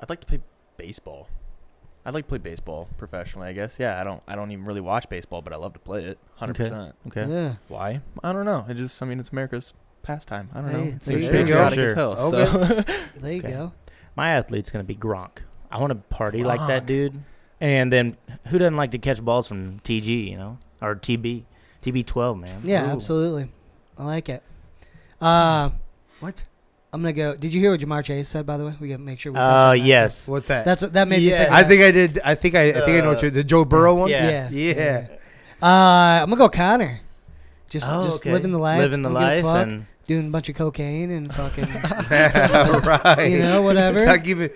like to play baseball. I'd like to play baseball professionally, I guess. Yeah, I don't even really watch baseball, but I love to play it 100%. Okay. Yeah. Why? I don't know. It's America's pastime. I don't Hey, know. It's there you patriotic go. as hell. Okay. So. There you Okay. go. My athlete's going to be Gronk. I want to party like that Gronk. dude. And then who doesn't like to catch balls from TG, you know? Or TB12, man. Yeah, Ooh. absolutely. I like it. What? I'm gonna go. Did you hear what Jamar Chase said? By the way, we gotta make sure we. touch on that. Yes. What's that? That's what that made me Yeah. think. I Of think I did. I think I know what you're. The Joe Burrow one. Yeah. Yeah. Yeah. I'm gonna go Connor. Just okay. living the life. Living the don't give a life fuck, and doing a bunch of cocaine and fucking. Right. You know, whatever. Just I'll give you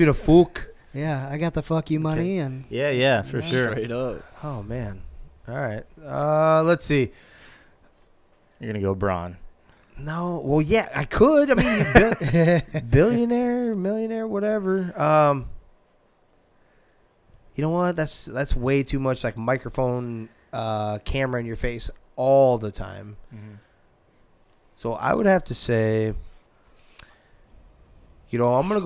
the fook. Yeah, I got the fuck you money and. yeah, for sure. Straight up. Oh man. All right. Let's see. You're going to go Braun. No. Well, yeah, I could. I mean, billionaire, millionaire, whatever. You know what? That's way too much like microphone, camera in your face all the time. Mm-hmm. So I would have to say, you know, I'm gonna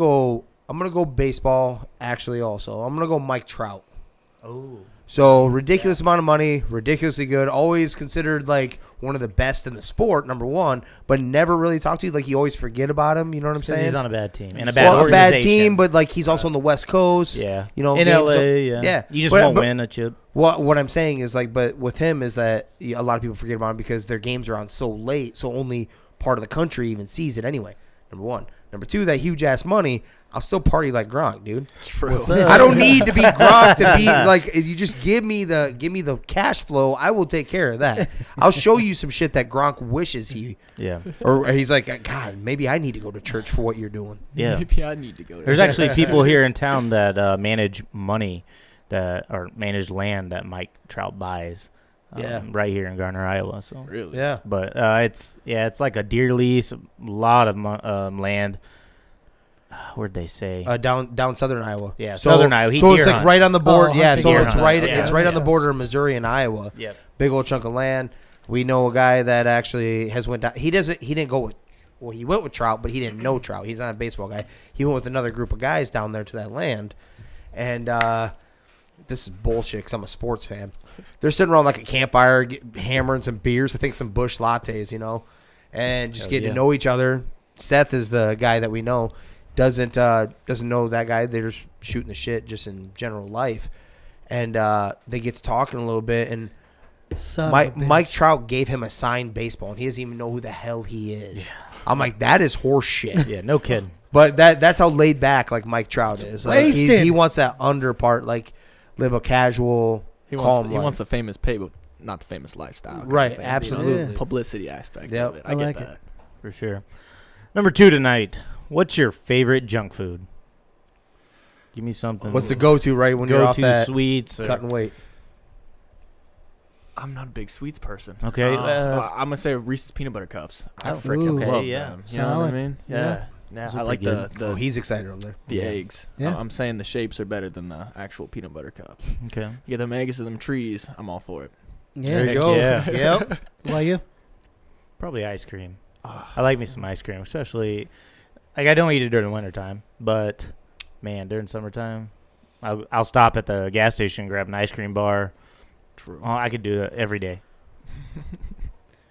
go baseball. Actually, also, I'm gonna go Mike Trout. Oh. So ridiculous amount of money, ridiculously good. Always considered like one of the best in the sport, number one, but never really talked to you. Like you always forget about him. You know what I'm saying? He's on a bad team and a Well, bad a organization. bad team, but like he's also on the West Coast. Yeah. You know, in games, LA, so- yeah. You just But- won't but- win a chip. What I'm saying is like, but with him is that a lot of people forget about him because their games are on so late, so only part of the country even sees it anyway. Number one. Number two, that huge ass money. I'll still party like Gronk, dude. True. I don't need to be Gronk to be like. If you just give me the cash flow, I will take care of that. I'll show you some shit that Gronk wishes he, Yeah. or he's like, God, maybe I need to go to church for what you're doing. Yeah. Maybe I need to go. There's actually people here in town that manage money or manage land that Mike Trout buys. Yeah. Right here in Garner, Iowa. So. Really? Yeah. But it's like a deer lease, a lot of land. Where'd they say? Down southern Iowa. Yeah, southern Iowa. He So deer it's like hunts. right on the border. Oh, yeah, hunting so deer it's hunt. right. Yeah, It's that right on makes the sense. border of Missouri and Iowa. Yep. Big old chunk of land. We know a guy that actually has went down. He didn't go with. Well, he went with Trout, but he didn't know Trout. He's not a baseball guy. He went with another group of guys down there to that land, and this is bullshit because I'm a sports fan. They're sitting around like a campfire, hammering some beers. I think some Busch lattes, you know, and just Hell getting yeah. to know each other. Seth is the guy that we know. Doesn't know that guy. They're just shooting the shit just in general life, and they get to talking a little bit. And Son of a bitch. Mike Trout gave him a signed baseball, and he doesn't even know who the hell he is. I'm like, that is horse shit. Yeah, no kidding. But that's how laid back like Mike Trout is. Like, wasted. he wants that under part, like live a casual, He calm wants life. the famous pay, but not the famous lifestyle. kind Right, of thing, absolutely. Yeah. Publicity aspect Yep. of it. I I get like that. it. For sure. Number 2 tonight. What's your favorite junk food? Give me something. What's the go-to right when you're off go-to that sweets? Or, cutting weight? I'm not a big sweets person. Okay, I'm gonna say Reese's peanut butter cups. I Oh, freaking ooh. love Okay, yeah. them. You know what I Solid. mean? Yeah. Yeah. Those I are like pretty the good. Oh, he's excited over there. the Yeah. eggs. Yeah. I'm saying the shapes are better than the actual peanut butter cups. Okay. You get them eggs to them trees. I'm all for it. Yeah. There you Heck go. yeah. Yep. Well, you. Probably ice cream. I like me some ice cream, especially like I don't eat it during the wintertime, but man, during summertime, I'll stop at the gas station, grab an ice cream bar. True. Oh, I could do that every day.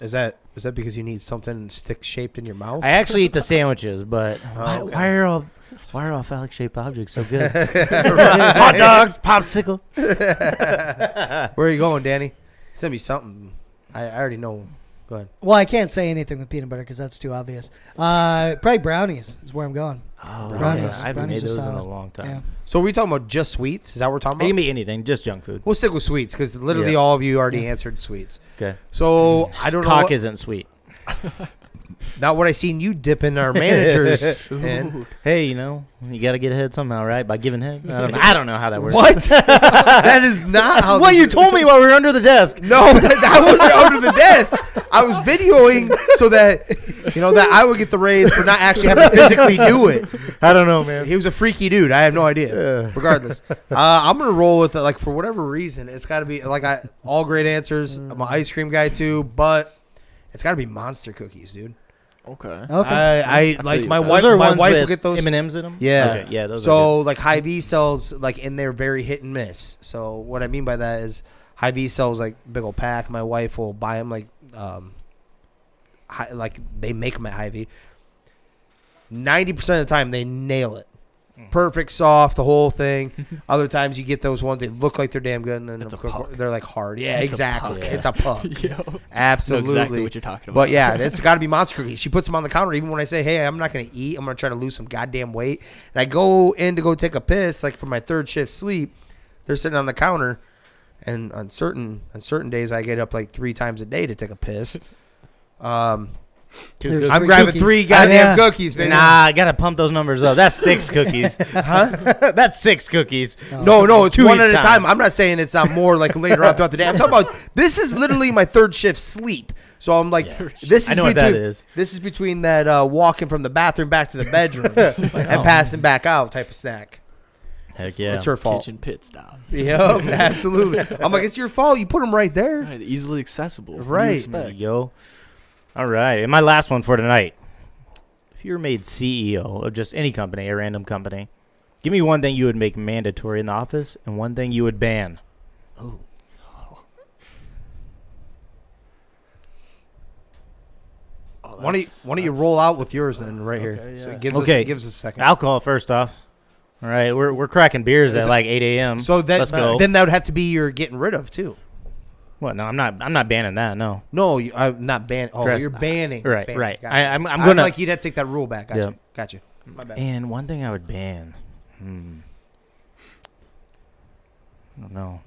Is that because you need something stick shaped in your mouth? I actually eat the sandwiches, but why, okay. why are all phallic shaped objects so good? Hot dogs, popsicle. Where are you going, Danny? Send me something. I already know. Go ahead. Well, I can't say anything with peanut butter because that's too obvious. Probably brownies is where I'm going. Oh, Brownies. I haven't Brownies made are those in a solid. long time. Yeah. So are we talking about just sweets? Is that what we're talking It about? can be anything, just junk food. We'll stick with sweets because literally Yeah. all of you already answered sweets. Okay. So I don't know. Cock what- isn't sweet. Not what I seen you dipping our managers in. Hey, you know, you got to get ahead somehow, right? By giving head. I don't know how that works. What? That is not how What this you is- told me while we were under the desk. No, I wasn't under the desk. I was videoing so that that I would get the raise for not actually having to physically do it. I don't know, man. He was a freaky dude. I have no idea. Regardless, I'm gonna roll with it. Like for whatever reason, it's got to be like all great answers. I'm an ice cream guy too, but it's got to be Monster cookies, dude. Okay. Okay. I like you. my Those wife. are My ones wife will with get those. M&Ms in them? Yeah. Okay, yeah, those are So like Hy-Vee sells like and they're very hit and miss. So what I mean by that is Hy-Vee sells like big old pack. My wife will buy them like they make them at Hy-Vee. 90% of the time they nail it. Perfect, soft, the whole thing. Other times you get those ones, they look like they're damn good, and then It's a puck. they're like hard. Yeah, It's a exactly. puck. It's a puck. Yo. Absolutely. Know exactly what you're talking about. But yeah, it's got to be Monster cookies. She puts them on the counter even when I say, hey, I'm not going to eat. I'm going to try to lose some goddamn weight. And I go in to go take a piss, like for my third shift sleep. They're sitting on the counter. And on certain days, I get up like 3 times a day to take a piss. There's I'm 3 grabbing cookies. 3 goddamn Yeah. cookies, man. Nah, I got to pump those numbers up. That's 6 cookies. Huh? That's 6 cookies. No, it's 2 one each at a time. time. I'm not saying it's not more like later on throughout the day. I'm talking about this is literally my third shift sleep. So I'm like, this is I know what that is. This is between that walking from the bathroom back to the bedroom and passing back out type of snack. Heck yeah. It's her fault. Kitchen pit stop. Yep, absolutely. I'm like, it's your fault. You put them right there. Right, easily accessible. What do you Right. expect? There you go. All right. And my last one for tonight. If you were made CEO of just any company, a random company, give me one thing you would make mandatory in the office and one thing you would ban. Oh. Why don't you roll out with yours then right here? Okay, So yeah. give us a second. Alcohol first off. All right. We're cracking beers at like 8 a.m. So Let's go. then that would have to be your getting rid of too. What? No, I'm not banning that. No. No, I'm not banning. Oh, Dress- you're banning. Right, Banning. right. Gotcha. I'm gonna like you'd have to take that rule back. Gotcha. Yeah. Gotcha. My bad. And one thing I would ban. I don't know.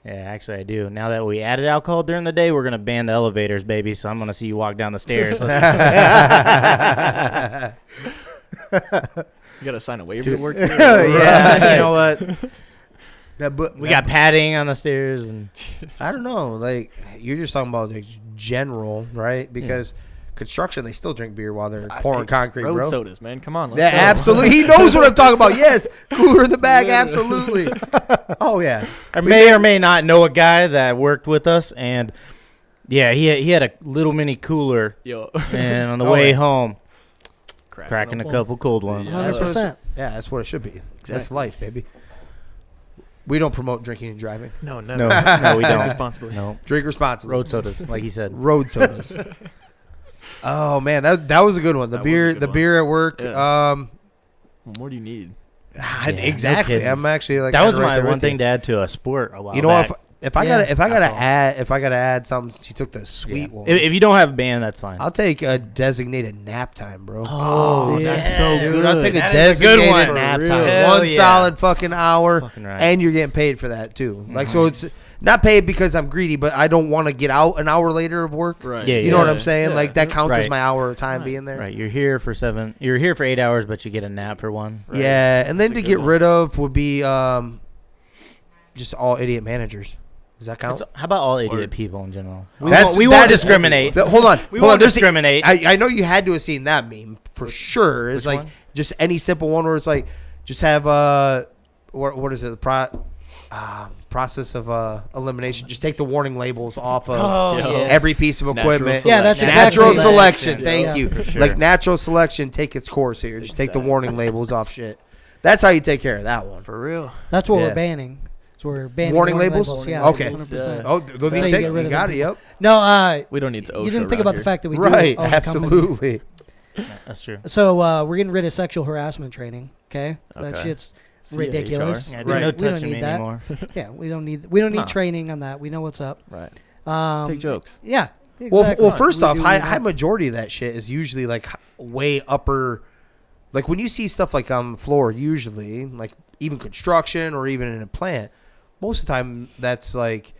Yeah, actually I do. Now that we added alcohol during the day, we're gonna ban the elevators, baby. So I'm gonna see you walk down the stairs. Let's You got to sign a waiver to work yeah, here? you know what? We That got padding on the stairs, and I don't know. Like you're just talking about like general, right? Because construction, they still drink beer while they're pouring concrete, Road bro. sodas, man. Come on. Let's Yeah, go. absolutely. He knows what I'm talking about. Yes, cooler in the bag. Absolutely. Oh yeah. I may or may not know a guy that worked with us, and yeah, he had a little mini cooler, Yo. and on the Oh, way yeah. home, Cracking cracking a them. couple cold ones. Yeah. 100%. Yeah, that's what it should be. That's Exactly. life, baby. We don't promote drinking and driving. No, No, never. no, we Take don't. responsibly. No, Drink responsibly. road sodas, like he said. Road sodas. Oh man, that was a good one. The That was a beer, good the one. beer at work. Yeah. What more do you need? no Exactly. kidding. I'm actually like That was kinda right my there one with thing you. to add to a sport a while You know, back. if I Yeah. gotta add something, since you took the sweet Yeah. one. If you don't have a band, that's fine. I'll take a designated nap time, bro. Oh, yeah. that's so Dude, good. I'll take a That is a good designated one. nap For time. real. Hell One yeah. solid fucking hour, Fucking right. and you're getting paid for that too. Like so, it's not paid because I'm greedy, but I don't want to get out an hour later of work. Right. Yeah, You know what I'm saying? Yeah. Like that counts as Right. my hour of time Right. being there. Right, you're here for 8 hours, but you get a nap for 1. Right. Yeah, and then That's a to good get one. rid of would be just all idiot managers. Does that count? So, how about all idiot Or- people in general? That's- We that won't is- discriminate. Hold on. We hold on. won't There's the- discriminate. I know you had to have seen that meme for sure. It's Which like one? just any simple one where it's like just have what is it, the process of elimination. Just take the warning labels off of Oh, Yeah. yes. every piece of Natural equipment. Yeah, that's selection. exactly Natural that. selection. Yeah. Thank Yeah. you. For sure. Like natural selection, take its course here. Just take the warning labels off shit. That's how you take care of that one. For real. That's what Yeah. we're banning. So we're banning Warning labels? Yeah, Okay. 100%. Oh, they'll That's how you take get rid you of got them it. Yep. No, We don't need to OSHA you didn't think around about the here. fact that we Right. do own the company. Absolutely. That's true. So we're getting rid of sexual harassment training. Okay, that Okay. shit's See ya, ridiculous. Yeah, Right. no We don't touching need me that. anymore. Yeah, we don't need Nah. training on that. We know what's up. Right. Um, Take jokes. Yeah. Well, exactly. first We off, do high need that. majority of that shit is usually like way upper. Like when you see stuff like on the floor, usually like even construction or even in a plant, most of the time that's like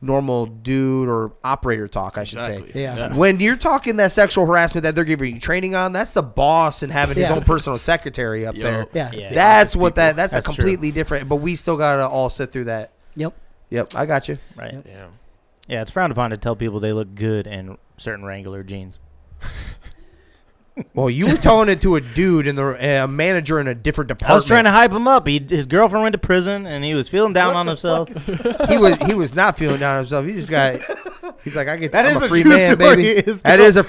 normal dude or operator talk, I should Exactly. say. Yeah. When you're talking that sexual harassment that they're giving you training on, that's the boss and having his own personal secretary up there. Yeah. Yeah. That's what that's a That's completely different. But we still gotta all sit through that. Yep. Yep, I got you. Right. Yep. Yeah. Yeah, it's frowned upon to tell people they look good in certain Wrangler jeans. Well, you were telling it to a dude and a manager in a different department. I was trying to hype him up. His girlfriend went to prison, and he was feeling down on himself. He was not feeling down on himself. He just got. He's like, I'm a free true man, story. baby. His That is a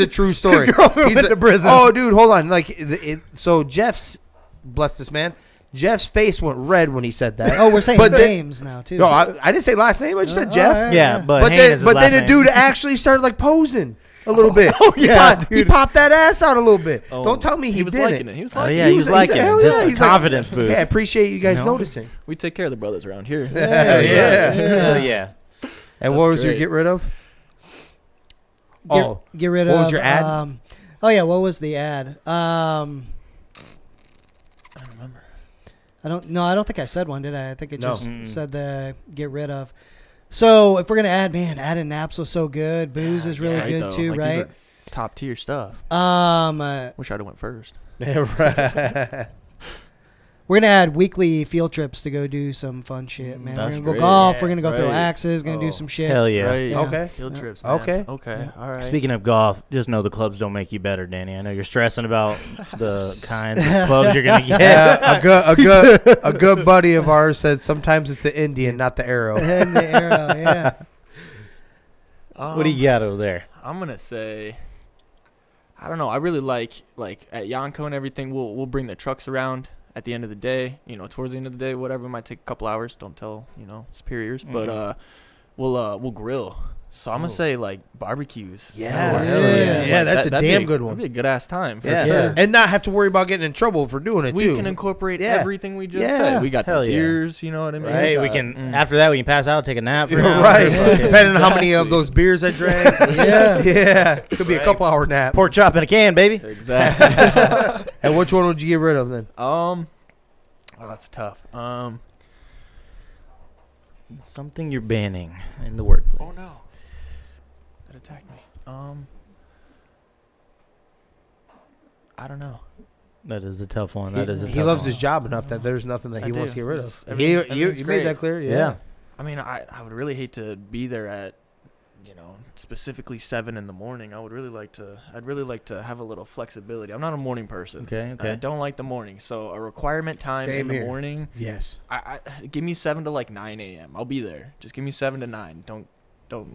true story. His girlfriend went to prison. Oh, dude, hold on. So Jeff's, bless this man. Jeff's face went red when he said that. Oh, we're saying But then- names now too. No, I didn't say last name. I just said Jeff. all right. Yeah, but But Hain then, is his but last then the name. dude actually started like posing a little bit. Oh, yeah, he popped that ass out a little bit. Oh, Don't tell me he was didn't. liking it. He was Oh, liking yeah, it. he was liking hell it. Just yeah. a He's like, confidence boost. Yeah, I appreciate you guys You know? noticing. We take care of the brothers around here. Yeah. Yeah. Yeah. And what was your great. get rid of? Get rid What of. was your ad? Oh yeah, what was the ad? I don't remember. I don't think I said one, did I? I think it No. just Mm-mm. said the get rid of. So if we're gonna add, adding naps was so good. Booze is really Yeah, good though. too, Like, these right? are top tier stuff. We're Wish I'd have went first. Right. gonna add weekly field trips to go do some fun shit, man. We're That's gonna go great. golf. Yeah, We're gonna go throw right. axes. Gonna do Oh. some shit. Hell yeah. Right. Yeah. Okay. Field Yeah. trips. Man. Okay. Okay. All right. Speaking of golf, just know the clubs don't make you better, Danny. I know you're stressing about the kinds of clubs you're gonna get. Yeah, a good buddy of ours said sometimes it's the Indian, not the arrow. And the arrow, yeah. What do you got over there? I'm gonna say, I don't know. I really like at Yonko and everything. We'll bring the trucks around at the end of the day. Towards the end of the day, whatever. It might take a couple hours. Don't tell superiors, but we'll grill. So I'm gonna say like barbecues. Yeah. Yeah. That's a damn good one. That'd be a good ass time for Yeah. sure. And not have to worry about getting in trouble for doing it We too. can incorporate Yeah. everything we just Yeah. said. We got Hell the yeah. beers, you know what I mean? Right, we got- can. After that, we can pass out, take a nap. For an hour. Right. Okay. Depending on how many of those beers I drank. Yeah. Could be a couple hour nap. Pork chop in a can, baby. Exactly. And which one would you get rid of then? Oh, that's tough. Something you're banning in the workplace. Oh no, that attacked me. I don't know. That is a tough one. That is a tough He loves one. his job enough that there's nothing that I he wants do. to get rid of. Just everything's You great. made that clear. Yeah. I mean, I would really hate to be there at, specifically 7 in the morning. I'd really like to have a little flexibility. I'm not a morning person. Okay. I don't like the morning. So a requirement time Same in the here. morning. Yes. I give me 7 to like 9 a.m. I'll be there. Just give me 7 to 9. Don't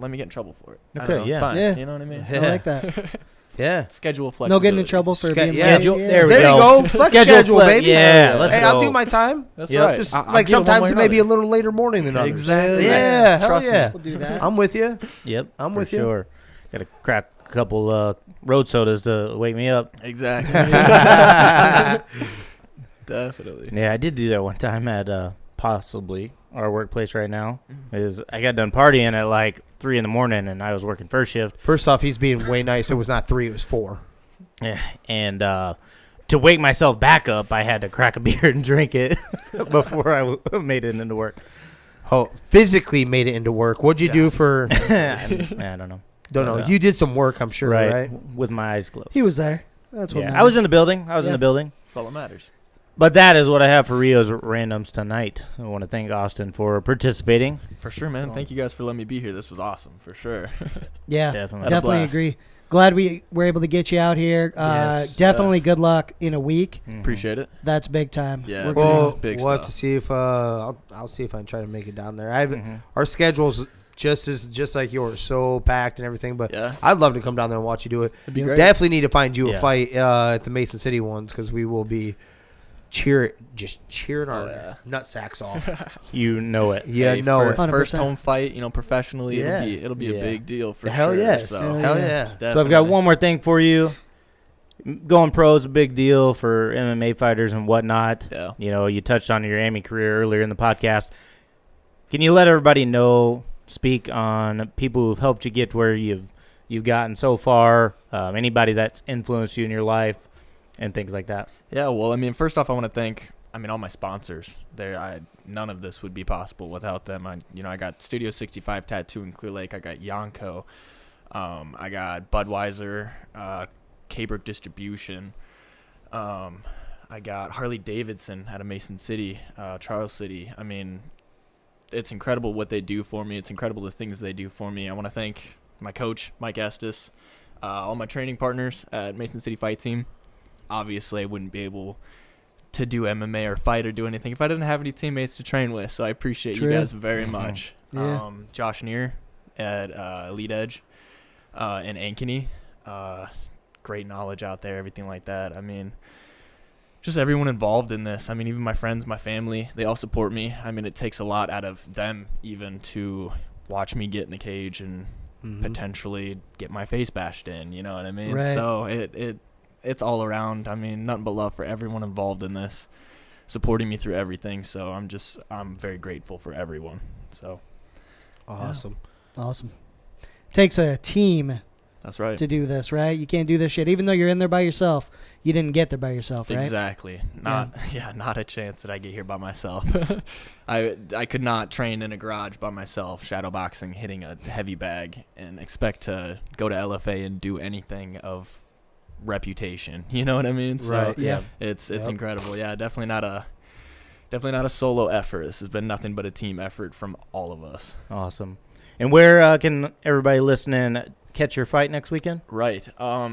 let me get in trouble for it. I don't Okay, know, it's yeah. fine. Yeah. You know what I mean? I like that. Yeah. Schedule flexibility. No getting in trouble for being yeah. late. Schedule- Yeah. there we There you go. go. Flex Schedule schedule, flex. baby. Yeah, let's Hey, go. I'll do my time. That's Yep. right. Just I'll like give 'em one sometimes way it or may be a another. little later morning than others. Exactly. Yeah. Hell Trust me. yeah. We'll do that. I'm with you. Yep. I'm for with you. sure. Got to crack a couple road sodas to wake me up. Exactly. Definitely. Yeah, I did do that one time at possibly our workplace right now. Is I got done partying at like 3 in the morning, and I was working first shift. First off, he's being way nice. It was not 3, it was 4. Yeah, and to wake myself back up, I had to crack a beer and drink it before I made it into work. Oh, physically made it into work. What'd you do for? I don't know. Don't know. You did some work, I'm sure, right? With my eyes closed. He was there. That's what Yeah, matters. I was in the building. I was in Yeah. the building. That's all that matters. But that is what I have for Rio's randoms tonight. I want to thank Austin for participating. For sure, man. Thank you guys for letting me be here. This was awesome, for sure. Yeah, Definitely. definitely blast. agree. Glad we were able to get you out here. Yes, Definitely yes. good luck in a week. Mhm. Appreciate it. That's big time. Yeah. We're gonna- Well, It's big we'll have to stuff. see if I'll see if I can try to make it down there. Mhm. Our schedule's just like yours, so packed and everything. But Yeah. I'd love to come down there and watch you do it. It'd be Yeah. great. Definitely need to find you Yeah. a fight at the Mason City ones because we will be cheering our Oh, yeah. nut sacks off. You know it. Yeah, Hey, no, for it. 100%. first home fight, professionally, Yeah. it'll be Yeah. a big deal for Hell sure. yes. So, Yeah. Hell yeah. So I've got definitely. one more thing for you. Going pro is a big deal for MMA fighters and whatnot. Yeah. You know, you touched on your Army career earlier in the podcast. Can you let everybody know, speak on people who've helped you get where you've gotten so far, anybody that's influenced you in your life, and things like that? Yeah, well, first off, I want to thank I mean, all my sponsors. None of this would be possible without them. I got Studio 65 Tattoo in Clear Lake. I got Yonko. I got Budweiser, K-Brook Distribution. I got Harley Davidson out of Mason City, Charles City. I mean, it's incredible what they do for me. It's incredible the things they do for me. I want to thank my coach, Mike Estes, all my training partners at Mason City Fight Team. Obviously, I wouldn't be able to do MMA or fight or do anything if I didn't have any teammates to train with. So I appreciate you guys very much. Yeah. Josh Neer at Elite Edge in Ankeny. Great knowledge out there, everything like that. I mean, just everyone involved in this. I mean, even my friends, my family, they all support me. I mean, it takes a lot out of them even to watch me get in the cage and potentially get my face bashed in. You know what I mean? Right. So it's all around. I mean, nothing but love for everyone involved in this, supporting me through everything. So I'm very grateful for everyone. So Awesome. Yeah. Awesome. Takes a team that's right. to do this, right? You can't do this shit. Even though you're in there by yourself, you didn't get there by yourself, right? Exactly. Not a chance that I get here by myself. I could not train in a garage by myself, shadow boxing, hitting a heavy bag, and expect to go to LFA and do anything of reputation. You know what I mean? Right. So Yeah. it's incredible. Yeah, definitely not a solo effort. This has been nothing but a team effort from all of us. Awesome. And where can everybody listening catch your fight next weekend? Right.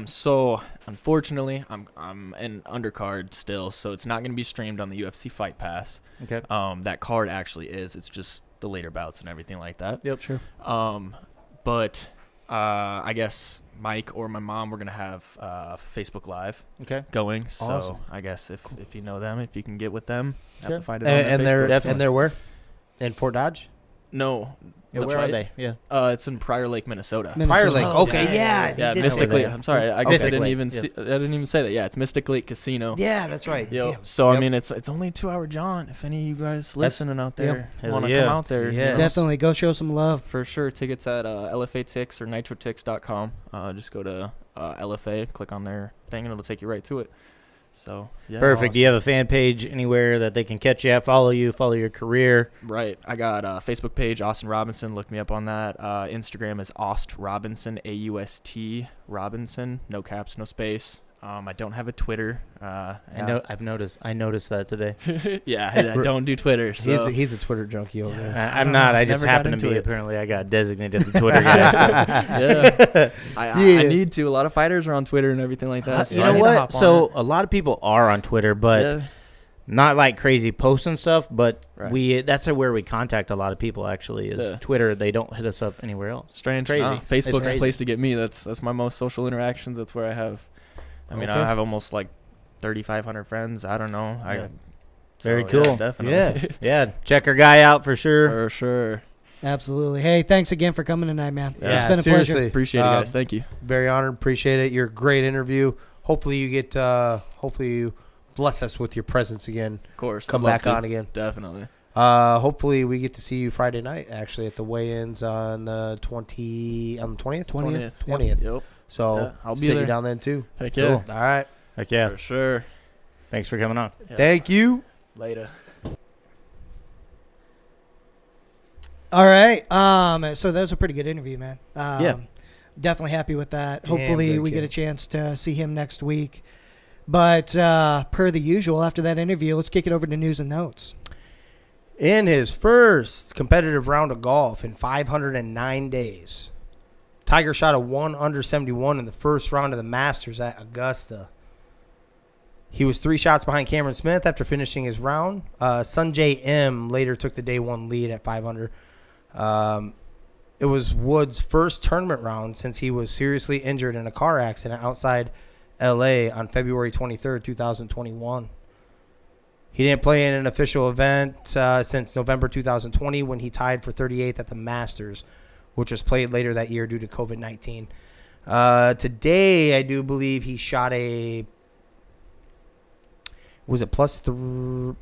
So unfortunately, I'm an undercard still, so it's not going to be streamed on the UFC Fight Pass. Okay. That card actually is. It's just the later bouts and everything like that. Yep. Sure. But I guess Mike or my mom were going to have Facebook Live Okay. going. Awesome. So I guess if you know them, if you can get with them, have Okay. to find it on their And Facebook. Definitely. they're where? In Fort Dodge? No. Yeah, the where are fight? they? Yeah. It's in Prior Lake, Minnesota. Prior Lake. Oh, Okay, yeah. Yeah, you did Mystic say Lake. that. I'm sorry. I guess Mystic I didn't Lake, even yeah. I didn't even say that. Yeah, it's Mystic Lake Casino. Yeah, that's right. Yo, Damn. so Yep. I mean, it's only a 2-hour jaunt. If any of you guys listening out there Hell want to yeah. come out there, you Yes. know, Definitely go show some love. for sure. Tickets at LFA or nitrotix.com. Just go to LFA, click on their thing, and it'll take you right to it. So yeah, Perfect. Do you have a fan page anywhere that they can catch you at, follow you, follow your career? Right. I got a Facebook page, Austin Robinson. Look me up on that. Instagram is Aust Robinson, AUST Robinson. No caps, no space. I don't have a Twitter. I know. I've noticed. I noticed that today. Yeah, I don't do Twitter. So. He's a Twitter junkie over there. I'm not. I just Never got happen to into be. it. Apparently, I got designated the Twitter guy. So. Yeah. I Yeah. need to. A lot of fighters are on Twitter and everything like that. You so I know need to hop what? on So it. a lot of people are on Twitter, but Yeah. not like crazy posts and stuff. But Right. that's where we contact a lot of people. Actually, is Yeah. Twitter. They don't hit us up anywhere else. Strange. It's crazy. No, It's Facebook's the crazy. place to get me. That's my most social interactions. That's where I have. I mean, Okay. I have almost like 3,500 friends. I don't know. Yeah. Very Yeah, cool. definitely. Yeah, check our guy out for sure. For sure. Absolutely. Hey, thanks again for coming tonight, man. Yeah, It's been a seriously. pleasure. Appreciate it, guys. Thank you. Very honored. Appreciate it. You're a great interview. Hopefully you get. Hopefully you bless us with your presence again. Of course. Come I'd love back to. on again. Definitely. Hopefully we get to see you Friday night. Actually, at the weigh-ins on the 20th. 20th. Yep. So Yeah, I'll be sit you there. down then too. Heck yeah. Cool. All right. Heck yeah. For sure. Thanks for coming on. Yeah. Thank you. Later. All right. So that was a pretty good interview, man. Yeah. Definitely happy with that. Damn Hopefully good we kid. get a chance to see him next week. But per the usual, after that interview, let's kick it over to news and notes. In his first competitive round of golf in 509 days, Tiger shot a 1 under 71 in the first round of the Masters at Augusta. He was 3 shots behind Cameron Smith after finishing his round. Sunjay M later took the day 1 lead at 500. It was Wood's first tournament round since he was seriously injured in a car accident outside L.A. on February 23rd, 2021. He didn't play in an official event since November 2020 when he tied for 38th at the Masters, which was played later that year due to COVID-19. Today, I do believe he shot a... Was it plus 2?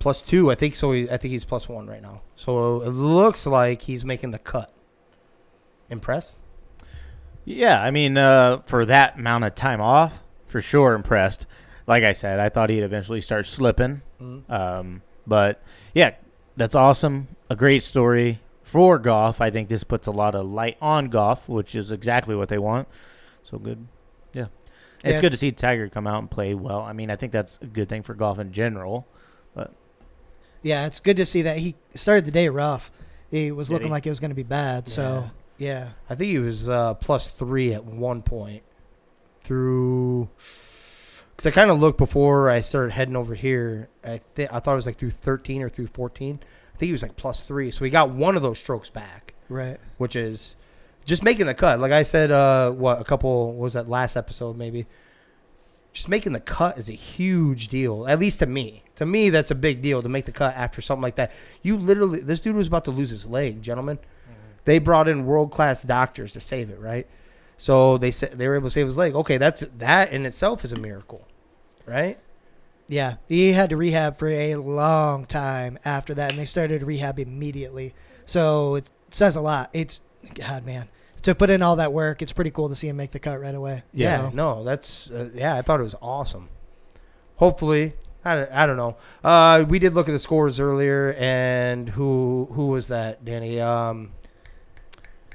I think so. I think he's plus 1 right now. So it looks like he's making the cut. Impressed? Yeah, I mean, for that amount of time off, for sure impressed. Like I said, I thought he'd eventually start slipping. But, yeah, that's awesome. A great story for golf. I think this puts a lot of light on golf, which is exactly what they want. So good. Yeah. It's good to see Tiger come out and play well. I mean, I think that's a good thing for golf in general. But yeah, it's good to see that he started the day rough. He was looking like it was going to be bad. Yeah. So, yeah. I think he was +3 at one point through – because I kind of looked before I started heading over here. I thought it was like through 13 or through 14. I think he was like +3. So he got one of those strokes back. Right. Which is just making the cut. Like I said, what was that last episode maybe? Just making the cut is a huge deal, at least to me. To me, that's a big deal to make the cut after something like that. This dude was about to lose his leg, gentlemen. Mm-hmm. They brought in world-class doctors to save it, right? So they were able to save his leg. Okay, that in itself is a miracle, right? Yeah, he had to rehab for a long time after that, and they started rehab immediately. So it says a lot. God, man, to put in all that work, it's pretty cool to see him make the cut right away. Yeah, so. No, that's I thought it was awesome. Hopefully, I don't know. We did look at the scores earlier, and who was that, Danny?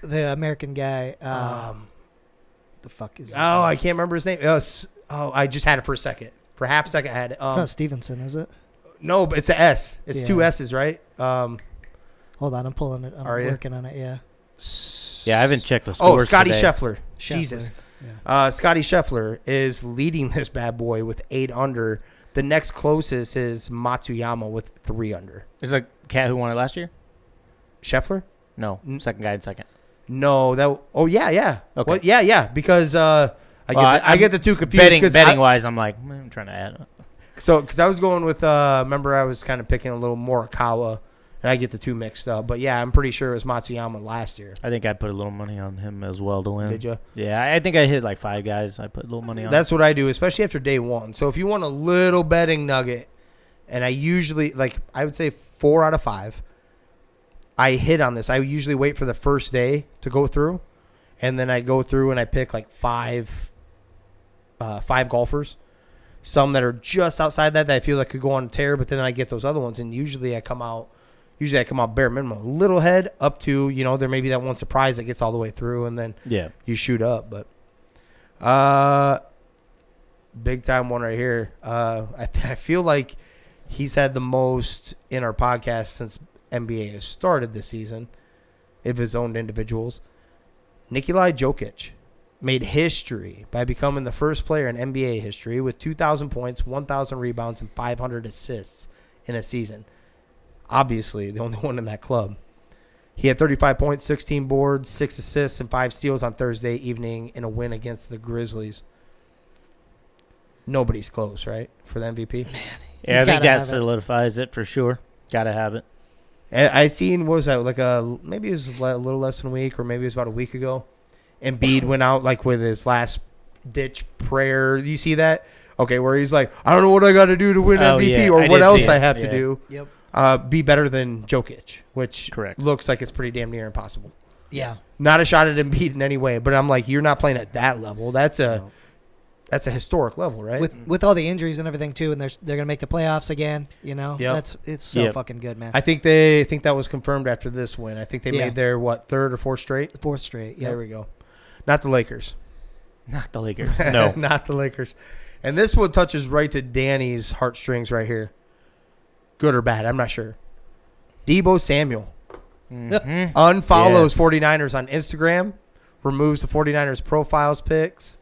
The American guy. The fuck is his name? I can't remember his name. I just had it for a second. For half a second, I had it. It's not Stevenson, is it? No, but it's an S. It's 2 S's, right? Hold on, I'm pulling it. I'm working on it, yeah. Yeah, I haven't checked the scores. Scotty today. Scheffler. Jesus. Yeah. Scotty Scheffler is leading this bad boy with 8 under. The next closest is Matsuyama with 3 under. Is that cat who won it last year? Scheffler? No, second guy in second. No, that. Oh yeah. Okay. Well, yeah. Because I get the two confused. Betting wise, I'm like I'm trying to add. So because I was going with remember I was kind of picking a little Morikawa, and I get the two mixed up. But yeah, I'm pretty sure it was Matsuyama last year. I think I put a little money on him as well to win. Did you? Yeah, I think I hit like 5 guys. I put a little money on. That's what I do, especially after day one. So if you want a little betting nugget, and I usually I would say 4 out of 5. I hit on this. I usually wait for the first day to go through, and then I go through and I pick like 5 golfers, some that are just outside that I feel like could go on a tear, but then I get those other ones, and usually I come out bare minimum, a little head up to, there may be that one surprise that gets all the way through, and then you shoot up. But big time one right here. I feel like he's had the most in our podcast since NBA has started this season, of his own individuals. Nikola Jokic made history by becoming the first player in NBA history with 2,000 points, 1,000 rebounds, and 500 assists in a season. Obviously, the only one in that club. He had 35 points, 16 boards, 6 assists, and 5 steals on Thursday evening in a win against the Grizzlies. Nobody's close, right, for the MVP? Man, yeah, I think that solidifies it for sure. Got to have it. I seen, what was that, maybe it was a little less than a week, or maybe it was about a week ago. Embiid went out with his last ditch prayer. You see that? Okay, where he's like, I don't know what I got to do to win MVP, or what else I have to do. Yep. Be better than Jokic, which correct looks like it's pretty damn near impossible. Yeah. Not a shot at Embiid in any way, but I'm like, you're not playing at that level. That's a historic level, right? With all the injuries and everything too, and they're gonna make the playoffs again. It's so fucking good, man. I think that was confirmed after this win. I think they made their 3rd or 4th straight. 4th straight. Yeah. There we go. Not the Lakers. Not the Lakers. No, not the Lakers. And this one touches right to Danny's heartstrings right here. Good or bad, I'm not sure. Deebo Samuel unfollows 49ers on Instagram, removes the 49ers profiles pics,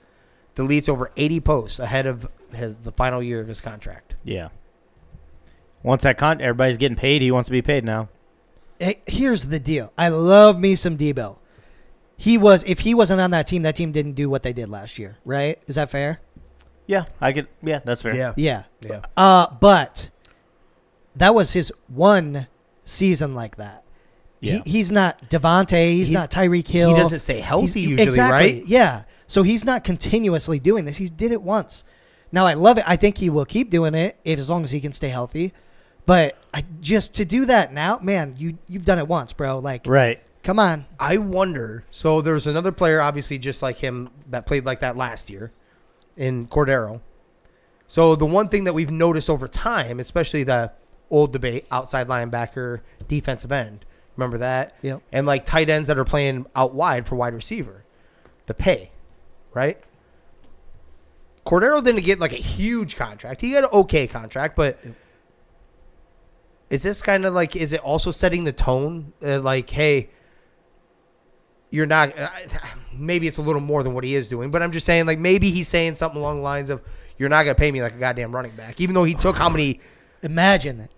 deletes over 80 posts ahead of the final year of his contract. Yeah. Once everybody's getting paid, he wants to be paid now. Hey, here's the deal. I love me some Deebo. If he wasn't on that team didn't do what they did last year, right? Is that fair? Yeah, that's fair. Yeah. But that was his one season like that. Yeah. He's not Devontae. He's not Tyreek Hill. He doesn't stay healthy usually, right? Yeah. So he's not continuously doing this. He did it once. Now, I love it. I think he will keep doing it as long as he can stay healthy. But just to do that now, man, you've done it once, bro. Right. Come on. I wonder. So there's another player, obviously, just like him, that played like that last year in Cordero. So the one thing that we've noticed over time, especially the old debate, outside linebacker, defensive end. Remember that? Yep. And like tight ends that are playing out wide for wide receiver. The pay, right? Cordero didn't get like a huge contract. He got an okay contract, but is this kind of like, is it also setting the tone? Like, hey, you're not, maybe it's a little more than what he is doing, but I'm just saying, like, maybe he's saying something along the lines of, you're not going to pay me like a goddamn running back, even though he took how many. Imagine it.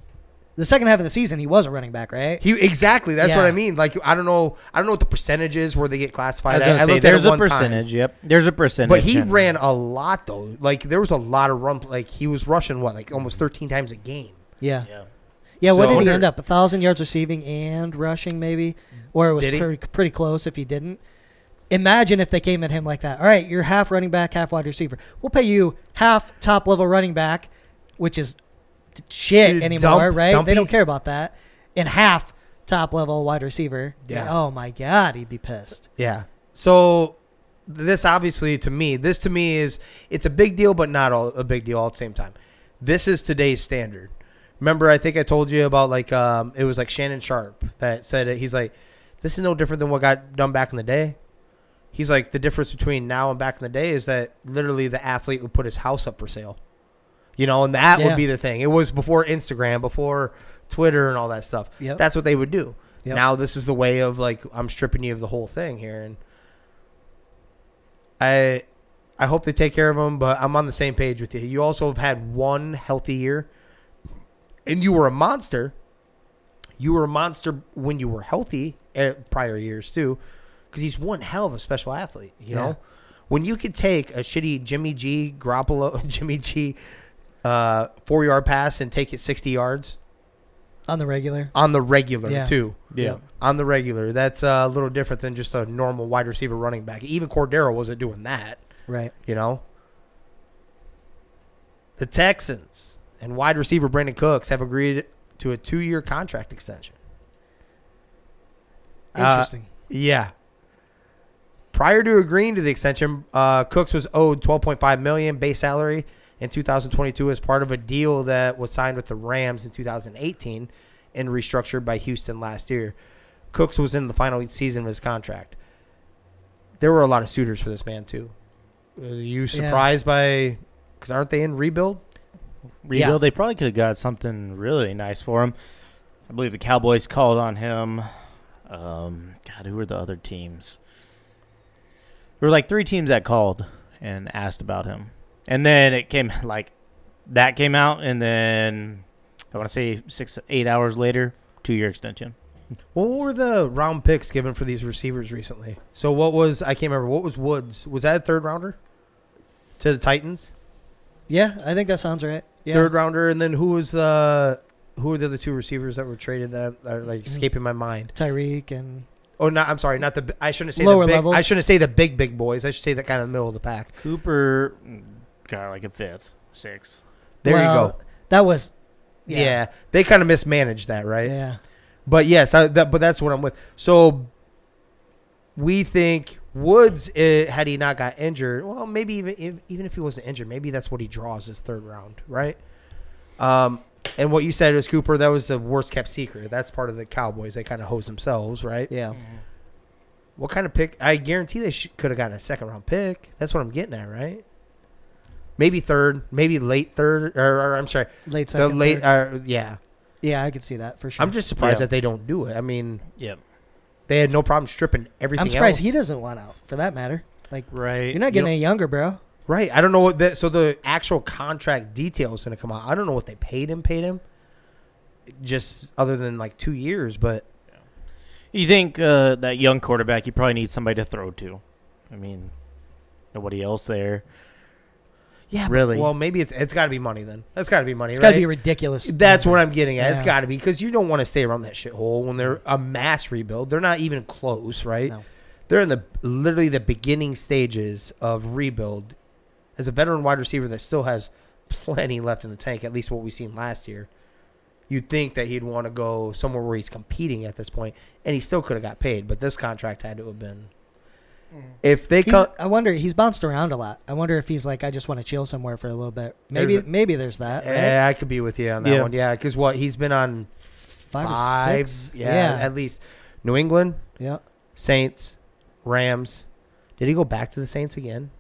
The second half of the season, he was a running back, right? Exactly. That's Yeah. what I mean. Like, I don't know what the percentage is where they get classified. I looked there's at it a one time. percentage. Yep, there's a percentage. But he and- ran a lot, though. Like, there was a lot of run. Like, he was rushing, like almost 13 times a game. Yeah. Yeah. Yeah, what So- did he end up? 1,000 yards receiving and rushing, maybe? Or it was Did he? pretty close if he didn't. Imagine if they came at him like that. All right, you're half running back, half wide receiver. We'll pay you half top-level running back, which is shit Dude, anymore, right? dumpy. They don't care about that. And half top-level wide receiver. Yeah. Oh, my God, he'd be pissed. Yeah. So this obviously to me is it's a big deal, but not a big deal all at the same time. This is today's standard. Remember, I think I told you about like it was like Shannon Sharp that said it. He's like, this is no different than what got done back in the day. He's like, the difference between now and back in the day is that literally the athlete would put his house up for sale. You know, and that Yeah. would be the thing. It was before Instagram, before Twitter and all that stuff. Yep. That's what they would do. Yep. Now this is the way of like, I'm stripping you of the whole thing here. And I hope they take care of him, but I'm on the same page with you. You also have had one healthy year, and you were a monster. You were a monster when you were healthy at prior years too, because he's one hell of a special athlete. You know, when you could take a shitty Jimmy G 4-yard pass and take it 60 yards On the regular. on the regular Yeah. too. Yeah. On the regular, that's a little different than just a normal wide receiver running back. Even Cordero wasn't doing that. Right. You know, the Texans and wide receiver Brandon Cooks have agreed to a 2-year contract extension. Interesting. Yeah. Prior to agreeing to the extension, Cooks was owed $12.5 million base salary in 2022 as part of a deal that was signed with the Rams in 2018 and restructured by Houston last year. Cooks was in the final season of his contract. There were a lot of suitors for this man too. Are you surprised by? Because aren't they in rebuild? Rebuild. Yeah. They probably could have got something really nice for him. I believe the Cowboys called on him. God, who were the other teams? There were like 3 teams that called and asked about him, and then it came that came out, and then I want to say 6-8 hours later, 2-year extension. What were the round picks given for these receivers recently? So what was, I can't remember, what was Woods? Was that a 3rd rounder to the Titans? Yeah, I think that sounds right. Yeah. 3rd rounder, and then who were the other 2 receivers that were traded that are like escaping my mind? Tyreek and Oh, not. I'm sorry, not the. I shouldn't say Lower the big, level. I shouldn't say the big boys. I should say the kind of middle of the pack. Cooper got like a 5th, 6th. There you Well, go. That was Yeah, they kind of mismanaged that, right? Yeah. But yes, but that's what I'm with. So we think Woods, had he not got injured, well, maybe even if he wasn't injured, maybe that's what he draws his 3rd round, right? And what you said was Cooper, that was the worst kept secret. That's part of the Cowboys. They kind of hose themselves, right? Yeah. What kind of pick? I guarantee they could have gotten a 2nd round pick. That's what I'm getting at, right? Maybe 3rd, maybe late 3rd, or I'm sorry, Late the second. late. Third. Yeah, Yeah, I could see that for sure. I'm just surprised Yeah. that they don't do it. I mean, Yep. they had no problem stripping everything. I'm surprised else. he doesn't want out, for that matter. Like, Right. you're not getting any younger, bro. Right. I don't know what that. So the actual contract details going to come out. I don't know what they paid him. Just other than like 2 years, but You think that young quarterback, you probably need somebody to throw to. I mean, nobody else there. yeah, Really? Well, maybe it's got to be money then. That's got to be money. It's right? got to be ridiculous. That's what I'm getting at. It's Yeah. got to be because you don't want to stay around that shithole when they're a mass rebuild. They're not even close, right? No. They're in literally the beginning stages of rebuild. As a veteran wide receiver that still has plenty left in the tank, at least what we've seen last year, you'd think that he'd want to go somewhere where he's competing at this point, and he still could have got paid. But this contract had to have been If they come, I wonder, he's bounced around a lot. I wonder if he's like, I just want to chill somewhere for a little bit. Maybe there's that. Right? Yeah, I could be with you on that one. Yeah, because he's been on five or six. Yeah, at least. New England, Yeah. Saints, Rams. Did he go back to the Saints again?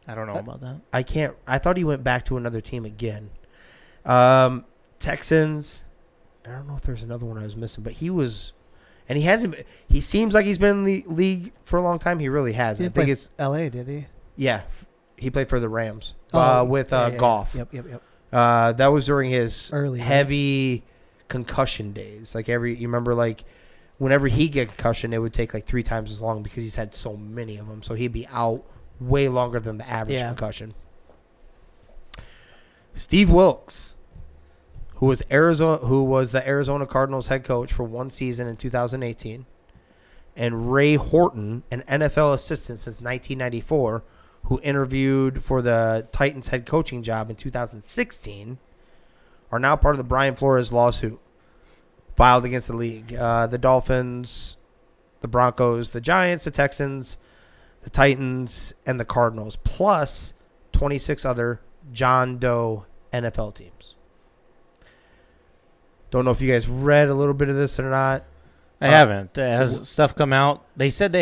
I don't know about that. I thought he went back to another team again. Texans. I don't know if there's another one I was missing, but he was, and he hasn't. He seems like he's been in the league for a long time. He really hasn't. I think it's L.A. Did he? Yeah, he played for the Rams with yeah. Goff. Yep. That was during his Early, heavy concussion days. Like you remember, like whenever he get concussion, it would take like 3 times as long because he's had so many of them. So he'd be out way longer than the average concussion. Steve Wilkes, who was the Arizona Cardinals head coach for one season in 2018, and Ray Horton, an NFL assistant since 1994, who interviewed for the Titans head coaching job in 2016, are now part of the Brian Flores lawsuit filed against the league. The Dolphins, the Broncos, the Giants, the Texans, the Titans, and the Cardinals, plus 26 other John Doe NFL teams. Don't know if you guys read a little bit of this or not. I haven't. Has stuff come out? They said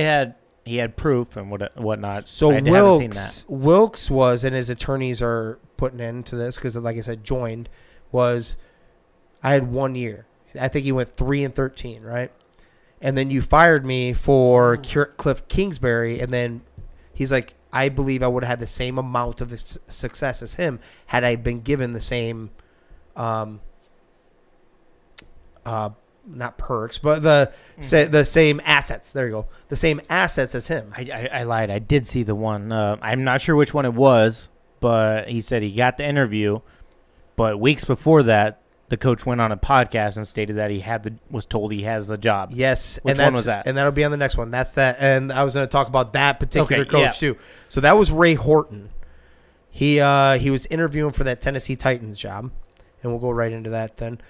he had proof and whatnot. So I haven't seen that. Wilkes was, and his attorneys are putting into this because, like I said, I had 1 year. I think he went 3-13, right? And then you fired me for Cliff Kingsbury, and then he's like, I believe I would have had the same amount of success as him had I been given the same, not perks, but the same assets. There you go. The same assets as him. I lied. I did see the one. I'm not sure which one it was, but he said he got the interview, but weeks before that, the coach went on a podcast and stated that was told he has the job. Yes. Which one was that? And that'll be on the next one. That's that. And I was going to talk about that particular coach too. So that was Ray Horton. He was interviewing for that Tennessee Titans job, and we'll go right into that then.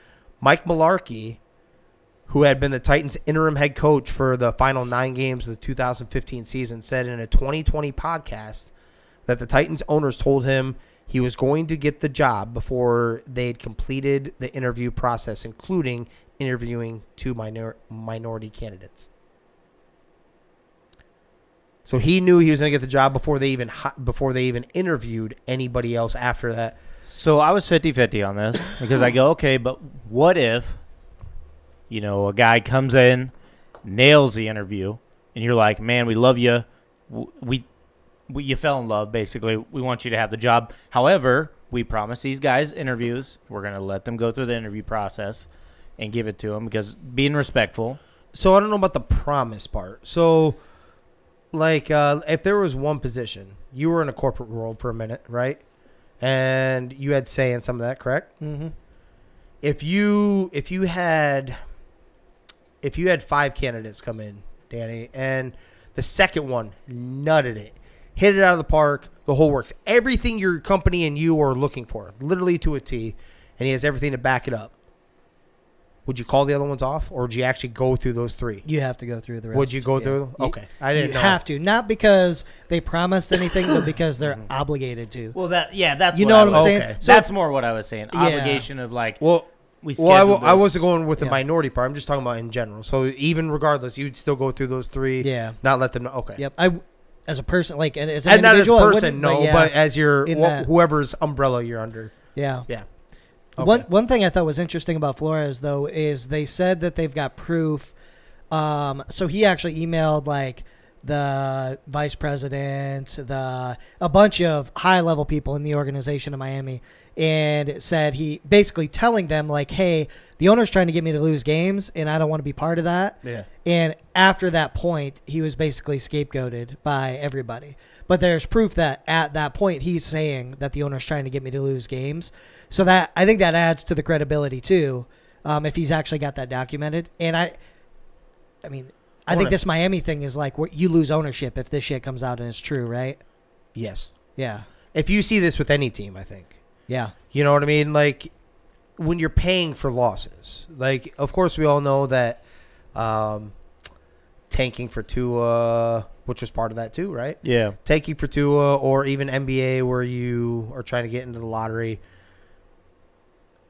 Mike Mularkey, who had been the Titans' interim head coach for the final 9 games of the 2015 season, said in a 2020 podcast that the Titans owners told him he was going to get the job before they had completed the interview process, including interviewing 2 minority candidates. So he knew he was going to get the job before they even interviewed anybody else after that. So I was 50-50 on this because I go, okay, but what if, a guy comes in, nails the interview, and you're like, man, we love you. You fell in love, basically. We want you to have the job. However, we promise these guys interviews. We're going to let them go through the interview process and give it to them because being respectful. So I don't know about the promise part. So, if there was one position, you were in a corporate world for a minute, right? And you had say in some of that, correct? Mm-hmm. If you had 5 candidates come in, Danny, and the second one nutted it, hit it out of the park, the whole works, everything your company and you are looking for, literally to a T, and he has everything to back it up, would you call the other ones off, or would you actually go through those 3? You have to go through the rest. Would you go through? Okay. I didn't know. You have to. Not because they promised anything, but because they're obligated to. Well, that's you know what I'm saying? Okay. So that's more what I was saying. Obligation of I wasn't going with the minority part. I'm just talking about in general. So even regardless, you'd still go through those 3. Yeah. Not let them know. Okay. Yep. As a person, and as an and individual, not as a person, no, but as your that. whoever's umbrella you're under. Yeah. Yeah. Okay. One thing I thought was interesting about Flores, though, is they said that they've got proof. So he actually emailed the vice president, a bunch of high level people in the organization of Miami, and said he basically telling them hey, the owner's trying to get me to lose games, and I don't want to be part of that. Yeah. And after that point, he was basically scapegoated by everybody. But there's proof that at that point he's saying that the owner's trying to get me to lose games. So that I think that adds to the credibility too, if he's actually got that documented. And I think this Miami thing is you lose ownership if this shit comes out and it's true, right? Yes. Yeah. If you see this with any team, I think. Yeah. You know what I mean? When you're paying for losses, of course we all know that tanking for Tua which was part of that too, right? Yeah. Tanking for Tua, or even NBA where you are trying to get into the lottery,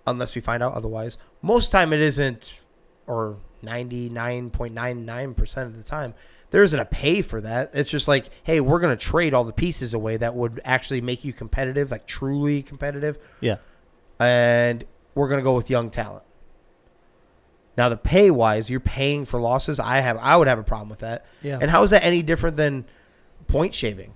unless we find out otherwise. Most of the time it isn't, or 99.99% of the time, there isn't a pay for that. It's just like, hey, we're going to trade all the pieces away that would actually make you competitive, like truly competitive. Yeah. And we're going to go with young talent. Now, the pay-wise, you're paying for losses. I would have a problem with that. Yeah. And how is that any different than point shaving?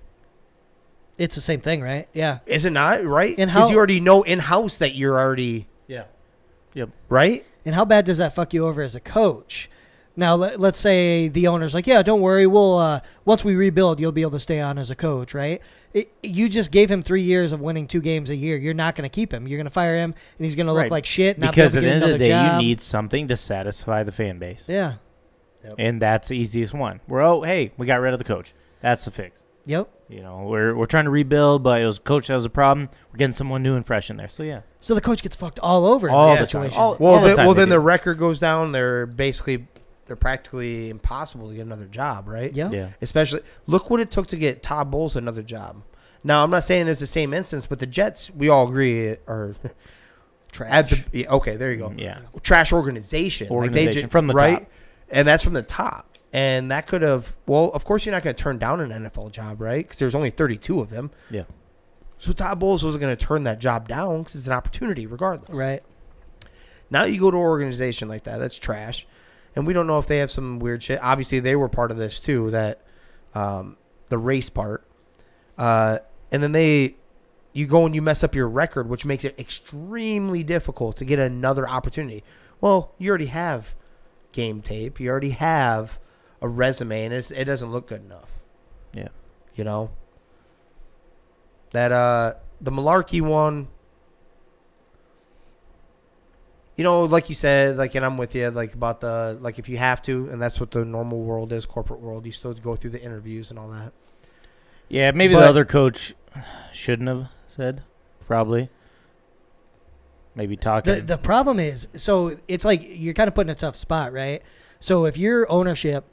It's the same thing, right? Yeah. Is it not, right? And Because how- you already know in-house that you're already, Yeah. Yep. right? And how bad does that fuck you over as a coach? Now, let's say the owner's like, yeah, don't worry. We'll once we rebuild, you'll be able to stay on as a coach, right? You just gave him 3 years of winning 2 games a year. You're not going to keep him. You're going to fire him, and he's going to look Right. like shit. Not Because be at able the to end get of the another day, job. you need something to satisfy the fan base. Yeah. And that's the easiest one. Hey, we got rid of the coach. That's the fix. Yep. You know, we're trying to rebuild, but it was coach that was a problem. We're getting someone new and fresh in there. So, yeah. So the coach gets fucked all over in All that the time. situation. All Well, the time they then do. the record goes down. They're practically impossible to get another job, right? Yeah. Yeah. Especially, look what it took to get Todd Bowles another job. Now, I'm not saying it's the same instance, but the Jets, we all agree, are Trash. okay, there you go. Yeah. Trash organization. Organization from the right? top. And that's from the top. And that could have, well, of course, you're not going to turn down an NFL job, right? Because there's only 32 of them. Yeah. So Todd Bowles wasn't going to turn that job down because it's an opportunity regardless. Right. Now you go to an organization like that, that's trash. And we don't know if they have some weird shit. Obviously, they were part of this too, that the race part. And then you go and you mess up your record, which makes it extremely difficult to get another opportunity. Well, you already have game tape. You already have a resume, and it doesn't look good enough. Yeah. You know? That the Malarkey one, you know, like you said, like, and I'm with you, like, about the, like, if you have to, and that's what the normal world is, corporate world, you still go through the interviews and all that. Yeah, maybe But- the other coach shouldn't have said, probably. Maybe talking. The problem is, so it's like you're kind of put in a tough spot, right? So if you're ownership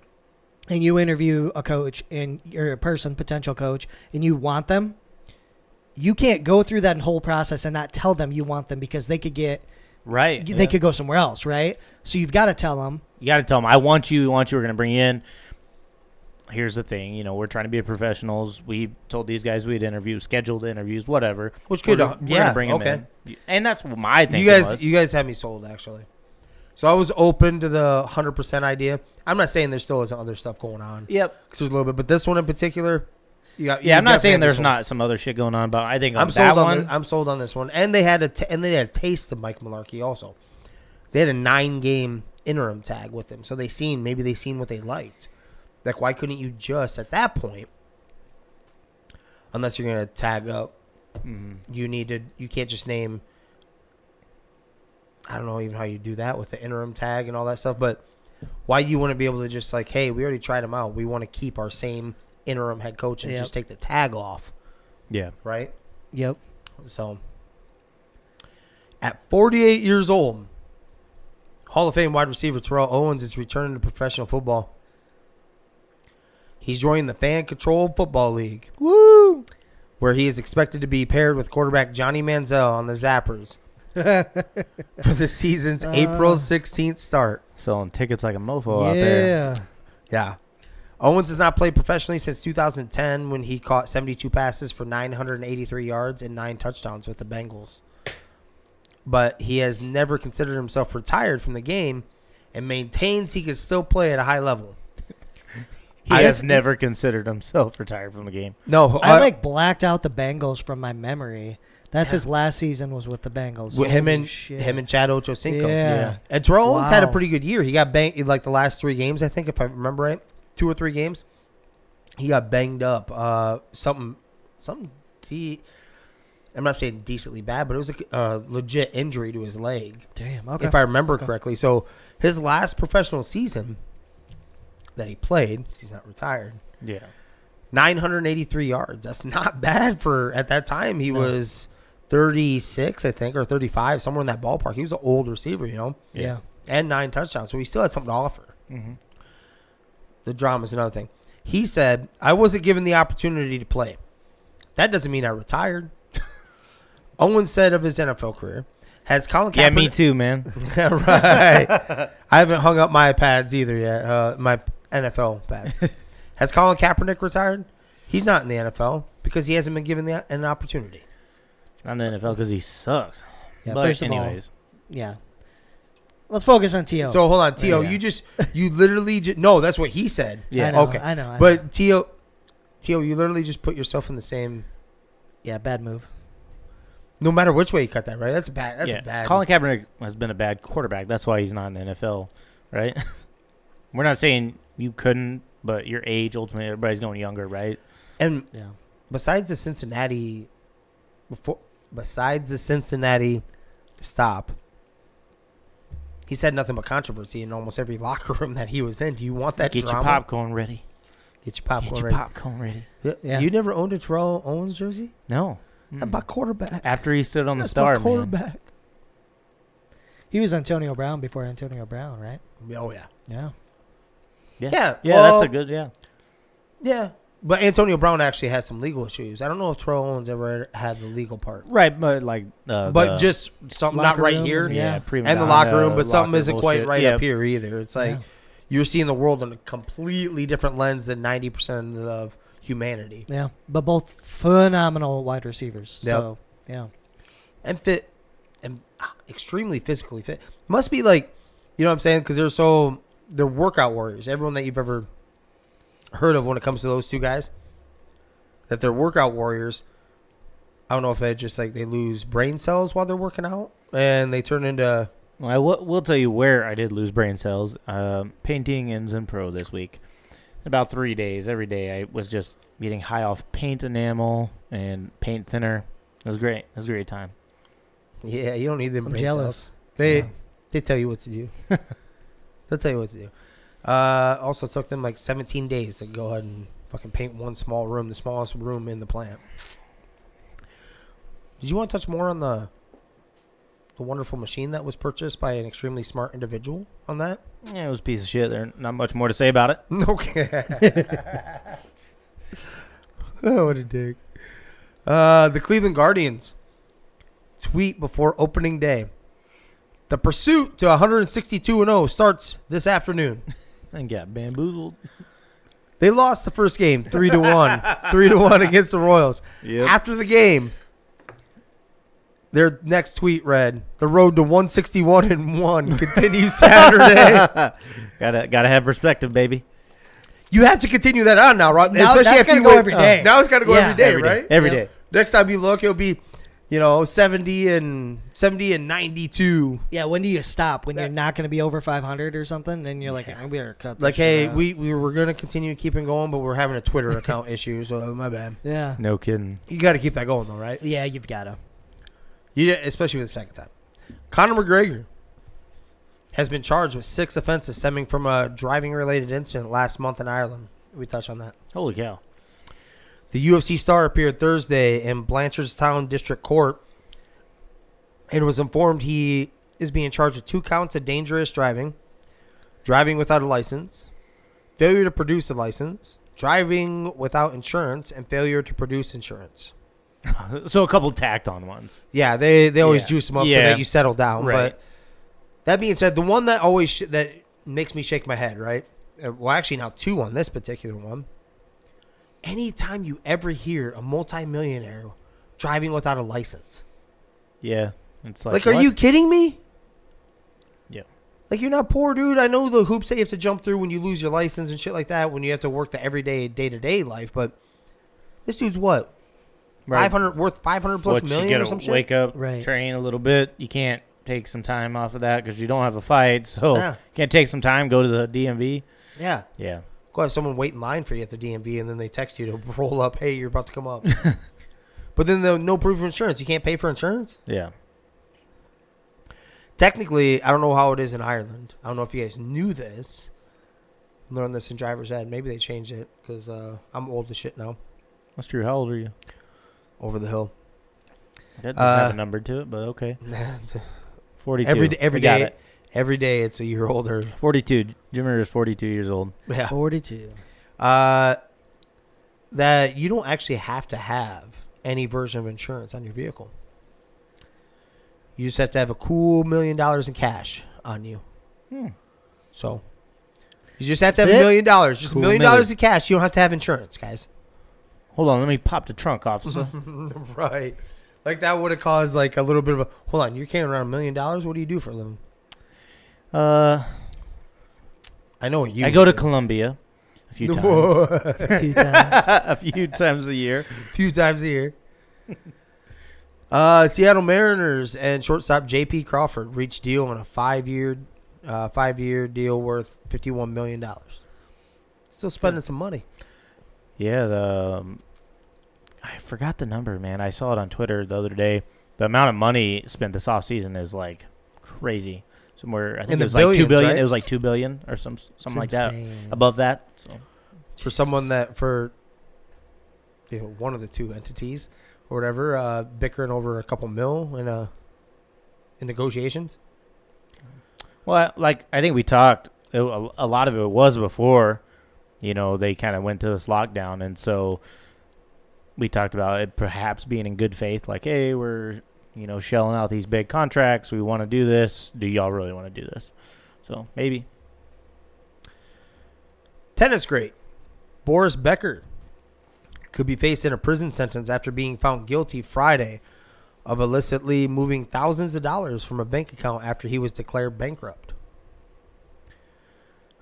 and you interview a coach and you're a person, potential coach, and you want them, you can't go through that whole process and not tell them you want them because they could get, right. they could go somewhere else, right? So you've got to tell them. You got to tell them, I want you. We're going to bring you in. Here's the thing, you know, we're trying to be professionals. We told these guys we'd interview, scheduled interviews, whatever. Which could, we're gonna bring them okay. in, and that's what my thing. You guys have me sold, actually. So I was open to the 100% idea. I'm not saying there still isn't other stuff going on. Yep. Because there's a little bit, but this one in particular, I'm not saying there's not some other shit going on, but I think I'm that sold on one. I'm sold on this one, and they had a taste of Mike Malarkey also. They had a 9-game interim tag with him, so maybe they seen what they liked. Like, why couldn't you just at that point, unless you're gonna tag up, you can't just name. I don't know even how you do that with the interim tag and all that stuff, but why you wouldn't be able to just like, hey, we already tried him out. We want to keep our same interim head coach and just take the tag off. Yeah. Right? Yep. So, at 48 years old, Hall of Fame wide receiver Terrell Owens is returning to professional football. He's joining the fan-controlled football league. Woo! Where he is expected to be paired with quarterback Johnny Manziel on the Zappers for the season's April 16th start. Selling tickets like a mofo out there. Yeah. Owens has not played professionally since 2010 when he caught 72 passes for 983 yards and 9 touchdowns with the Bengals. But he has never considered himself retired from the game and maintains he can still play at a high level. He has never considered himself retired from the game. No. I blacked out the Bengals from my memory. That's his last season was with the Bengals. With him Holy and shit. Chad Ochocinco. Yeah. And Terrell Owens had a Wow. pretty good year. He got banged in like the last 3 games, I think, if I remember right. 2 or 3 games. He got banged up. I'm not saying decently bad, but it was a legit injury to his leg. Damn. Okay. If I remember correctly. So his last professional season that he played, 'cause he's not retired, Yeah. 983 yards. That's not bad for, at that time, he was 36, I think, or 35, somewhere in that ballpark. He was an old receiver, you know? Yeah. And 9 touchdowns. So he still had something to offer. Mm-hmm. The drama is another thing. He said, I wasn't given the opportunity to play. That doesn't mean I retired. Owen said of his NFL career, has Colin Kaepernick... Yeah, me too, man. Right. I haven't hung up my pads either yet, my NFL pads. Has Colin Kaepernick retired? He's not in the NFL because he hasn't been given an opportunity. Not in the NFL because he sucks. Yeah, But first of anyways. all, yeah. Let's focus on T.O. So hold on, T.O. Yeah. You literally just... No, that's what he said. Yeah. I know, Okay. I know. But T.O., you literally just put yourself in the same... Yeah, bad move. No matter which way you cut that, right? That's bad. That's a bad... Colin Kaepernick has been a bad quarterback. That's why he's not in the NFL, right? We're not saying you couldn't, but your age, ultimately, everybody's going younger, right? And Yeah. besides the Cincinnati stop, he's had nothing but controversy in almost every locker room that he was in. Do you want that Get drama? your popcorn ready. Get your popcorn Get your ready. popcorn ready. Yeah. You never owned a Terrell Owens jersey? No. That's my quarterback. After he stood on the That's star, my man. quarterback. He was Antonio Brown before Antonio Brown, right? Oh, yeah. Yeah. Yeah, well, that's a good, Yeah. But Antonio Brown actually has some legal issues. I don't know if Terrell Owens ever had the legal part. Right, but like... But just something not Locker right room, here. yeah. prima And the donna, locker room, but something locker isn't quite bullshit. right Yeah. up here either. It's like Yeah. you're seeing the world in a completely different lens than 90% of humanity. Yeah. But both phenomenal wide receivers. Yep. So, yeah. And fit and extremely physically fit. Must be like, you know what I'm saying? Because they're workout warriors. Everyone that you've ever heard of when it comes to those two guys, that they're workout warriors. I don't know if they just like they lose brain cells while they're working out and they turn into... Well, I will tell you where I did lose brain cells. Painting in Zen Pro this week. About 3 days. Every day I was just getting high off paint enamel and paint thinner. It was great. It was a great time. Yeah, you don't need them I'm brain jealous. cells. They Yeah. tell you what to do. They'll tell you what to do. Also took them like 17 days to go ahead and fucking paint one small room, the smallest room in the plant. Did you want to touch more on the wonderful machine that was purchased by an extremely smart individual on that? Yeah, it was a piece of shit. There's not much more to say about it. Okay. Oh, what a dick. The Cleveland Guardians tweet before opening day. The pursuit to 162-0 starts this afternoon. And got bamboozled. They lost the first game 3-1. 3-1 against the Royals. Yep. After the game, their next tweet read, "The road to 161-1 continues Saturday." Gotta have perspective, baby. You have to continue that on now, right? Now that's gotta go every day. Now it's got to go Yeah. every day, Every day. right? Every Yeah. day. Next time you look, it'll be, 70 and 92. Yeah, when do you stop? When you're not going to be over 500 or something? Then you're like, we better cut this Like, shit hey, out. we were going to continue keeping going, but we're having a Twitter account issue, so my bad. Yeah. No kidding. You got to keep that going, though, right? Yeah, you've got to. Yeah, especially with the second time. Conor McGregor has been charged with 6 offenses stemming from a driving-related incident last month in Ireland. We touched on that. Holy cow. The UFC star appeared Thursday in Blanchardstown District Court and was informed he is being charged with 2 counts of dangerous driving, driving without a license, failure to produce a license, driving without insurance, and failure to produce insurance. So a couple tacked on ones. Yeah, they always Yeah. juice them up so Yeah. that you settle down. Right. But that being said, the one that always that makes me shake my head, right? Well, actually, now 2 on this particular one. Anytime you ever hear a multimillionaire driving without a license, Yeah. It's like, are what? you kidding me? Yeah. Like, you're not poor, dude. I know the hoops that you have to jump through when you lose your license and shit like that, when you have to work the everyday, day-to-day life. But this dude's what? Right. 500 worth 500 plus What, million you or gotta some shit? wake up, Right. train a little bit. You can't take some time off of that because you don't have a fight. So Yeah. you can't take some time, go to the DMV. Yeah. Yeah. Go have someone wait in line for you at the DMV, and then they text you to roll up, hey, you're about to come up. But then no proof of insurance. You can't pay for insurance? Yeah. Technically, I don't know how it is in Ireland. I don't know if you guys knew this. Learned this in driver's ed. Maybe they changed it because I'm old as shit now. That's true. How old are you? Over the hill. That doesn't have a number to it, but okay. 42. every We got day, it. every day it's a year older. 42. Jimmer is 42 years old. Yeah. 42. that you don't actually have to have any version of insurance on your vehicle. You just have to have a cool $1 million in cash on you. So you just have to have $1 million. Just Cool $1 million in cash. You don't have to have insurance, guys. Hold on, let me pop the trunk, officer. Right. Like that would have caused like a little bit of a hold on, you're carrying around $1 million? What do you do for a living? I know what you go to do. Colombia a few times. A few times. A few times a year. Few times a year. Seattle Mariners and shortstop J.P. Crawford reached deal on a 5-year deal worth $51 million. Still spending some money. Yeah, I forgot the number, man. I saw it on Twitter the other day. The amount of money spent this offseason is like crazy. Somewhere I think it was like $2 billion. Right? It was like $2 billion or something like insane. that. Above that. So for someone that one of the two entities or whatever, bickering over a couple mil in negotiations. Well, like I think we talked, a lot of it was before, they kind of went to this lockdown, and so we talked about it perhaps being in good faith, like, hey, we're shelling out these big contracts. We want to do this. Do y'all really want to do this? So maybe. Tennis great Boris Becker could be facing a prison sentence after being found guilty Friday of illicitly moving thousands of dollars from a bank account after he was declared bankrupt.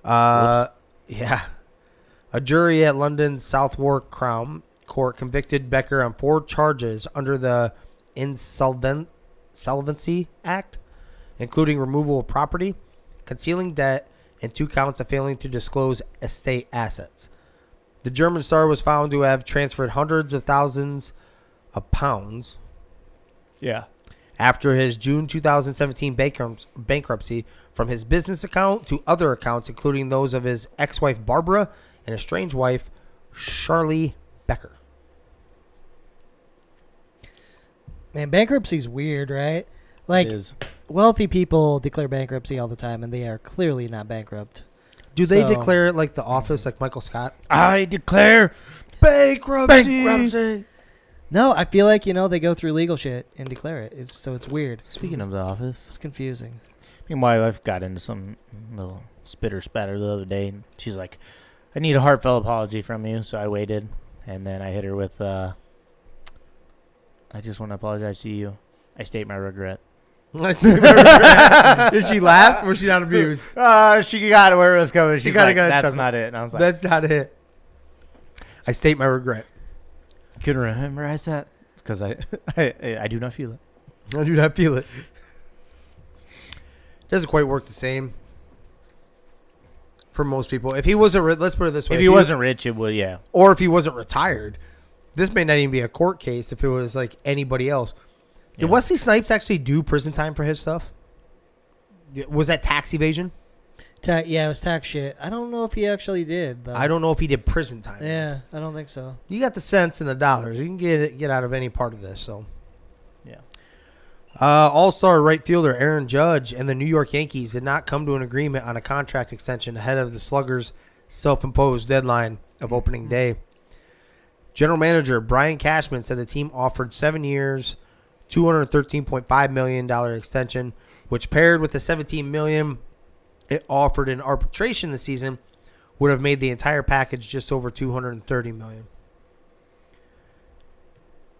Yeah. A jury at London's Southwark Crown Court convicted Becker on 4 charges under the Insolvency Act, including removal of property, concealing debt, and 2 counts of failing to disclose estate assets. The German star was found to have transferred hundreds of thousands of pounds. Yeah. After his June 2017 bankruptcy from his business account to other accounts, including those of his ex-wife Barbara and estranged wife Charlie Becker. Man, bankruptcy's weird, right? Like, wealthy people declare bankruptcy all the time, and they are clearly not bankrupt. Do they declare it like The Office, like Michael Scott? I declare bankruptcy. No, I feel like, they go through legal shit and declare it. It's weird. Speaking of The Office. It's confusing. Me and my wife got into some little spitter spatter the other day, and she's like, I need a heartfelt apology from you. So I waited, and then I hit her with, I just want to apologize to you. I state my regret. Did she laugh? Or was she not amused? She got where it was coming. She's like, that's chuckle. not it. And I was like, that's not it. I state my regret. Couldn't memorize that because I do not feel it. I do not feel it. Doesn't quite work the same for most people. If he wasn't, let's put it this way: if he wasn't rich, it would, yeah. Or if he wasn't retired, this may not even be a court case. If it was like anybody else, did Wesley Snipes actually do prison time for his stuff? Was that tax evasion? Yeah, it was tax shit. I don't know if he actually did, though. I don't know if he did prison time. Yeah, I don't think so. You got the cents and the dollars. You can get out of any part of this. So, yeah. All-star right fielder Aaron Judge and the New York Yankees did not come to an agreement on a contract extension ahead of the Sluggers' self-imposed deadline of opening day. General manager Brian Cashman said the team offered 7 years, $213.5 million extension, which paired with the $17 million it offered in arbitration this season would have made the entire package just over $230 million.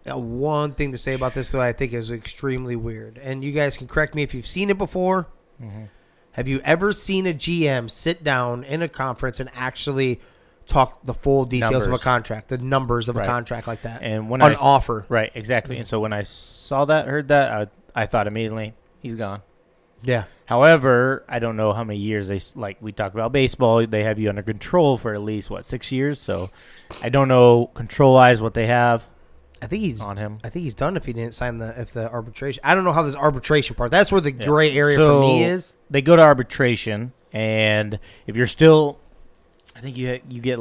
Now, one thing to say about this, though, I think is extremely weird, and you guys can correct me if you've seen it before. Mm-hmm. Have you ever seen a GM sit down in a conference and actually talk the full details of a contract, the numbers of a contract like that, and when an offer? Right, exactly. And so when I saw that, heard that, I thought immediately, he's gone. Yeah. However, I don't know how many years we talk about baseball. They have you under control for at least 6 years. So I don't know control-wise what they have. I think he's on him. I think he's done if he didn't sign the arbitration. I don't know how this arbitration part. That's where the gray area for me is. They go to arbitration, and if you're still, I think you get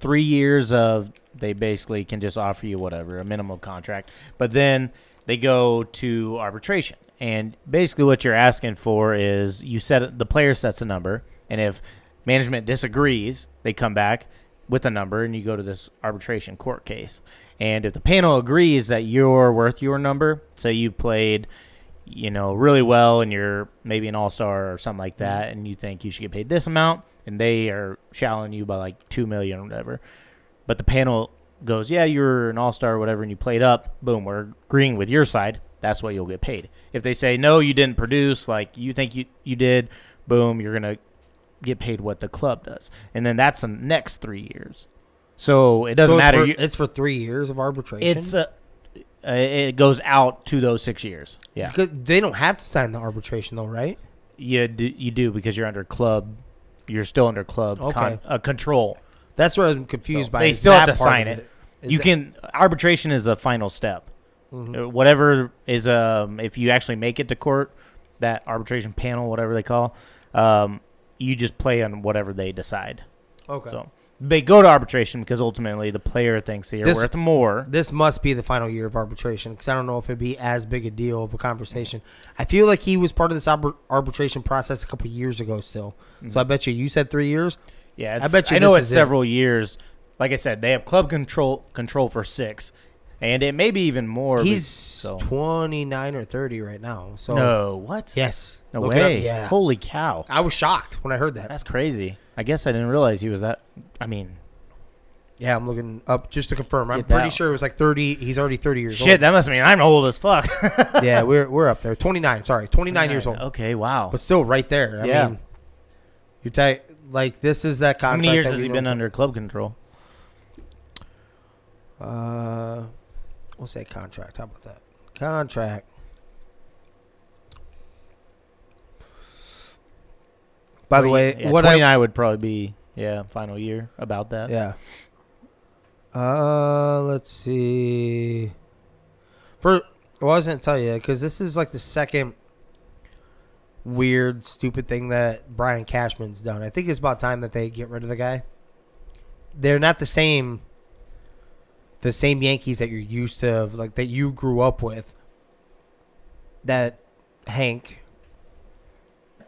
3 years of. They basically can just offer you whatever, a minimum contract, but then they go to arbitration. And basically what you're asking for is the player sets a number, and if management disagrees, they come back with a number, and you go to this arbitration court case. And if the panel agrees that you're worth your number, say you've played, really well and you're maybe an all-star or something like that, and you think you should get paid this amount, and they are challenging you by like $2 million or whatever, but the panel goes, yeah, you're an all-star or whatever, and you played up, boom, we're agreeing with your side, that's what you'll get paid. If they say, no, you didn't produce like you think you did, boom, you're going to get paid what the club does. And then that's the next 3 years. So it doesn't matter. It's for 3 years of arbitration? It goes out to those 6 years. Yeah. Because they don't have to sign the arbitration, though, right? You do because you're under club. You're still under club control. That's what I'm confused by. They still have to sign it. Arbitration is the final step. Mm-hmm. Whatever is if you actually make it to court, that arbitration panel, whatever they call, you just play on whatever they decide. Okay. So they go to arbitration because ultimately the player thinks they're worth more. This must be the final year of arbitration because I don't know if it'd be as big a deal of a conversation. I feel like he was part of this arbitration process a couple of years ago still. Mm-hmm. So I bet you said 3 years? Yeah, I bet you I know it's several years. Like I said, they have club control for 6, and it may be even more. He's 29 or 30 right now. So no, what? Yes. No Look way. Yeah. Holy cow. I was shocked when I heard that. That's crazy. I guess I didn't realize he was that. I mean. Yeah, I'm looking up just to confirm. I'm pretty sure it was like 30. He's already 30 years old. Shit, that must mean I'm old as fuck. Yeah, we're up there. 29, sorry. 29 years old. Okay, wow. But still right there. I mean, you're tight. Like, this is that contract. How many years has he been under club control? We'll say contract. How about that? Contract. By the way, what 29 would probably be, final year about that. Yeah. Let's see. I was going to tell you, because this is like the second weird, stupid thing that Brian Cashman's done. I think it's about time that they get rid of the guy. They're not the same Yankees that you're used to, like that you grew up with, that Hank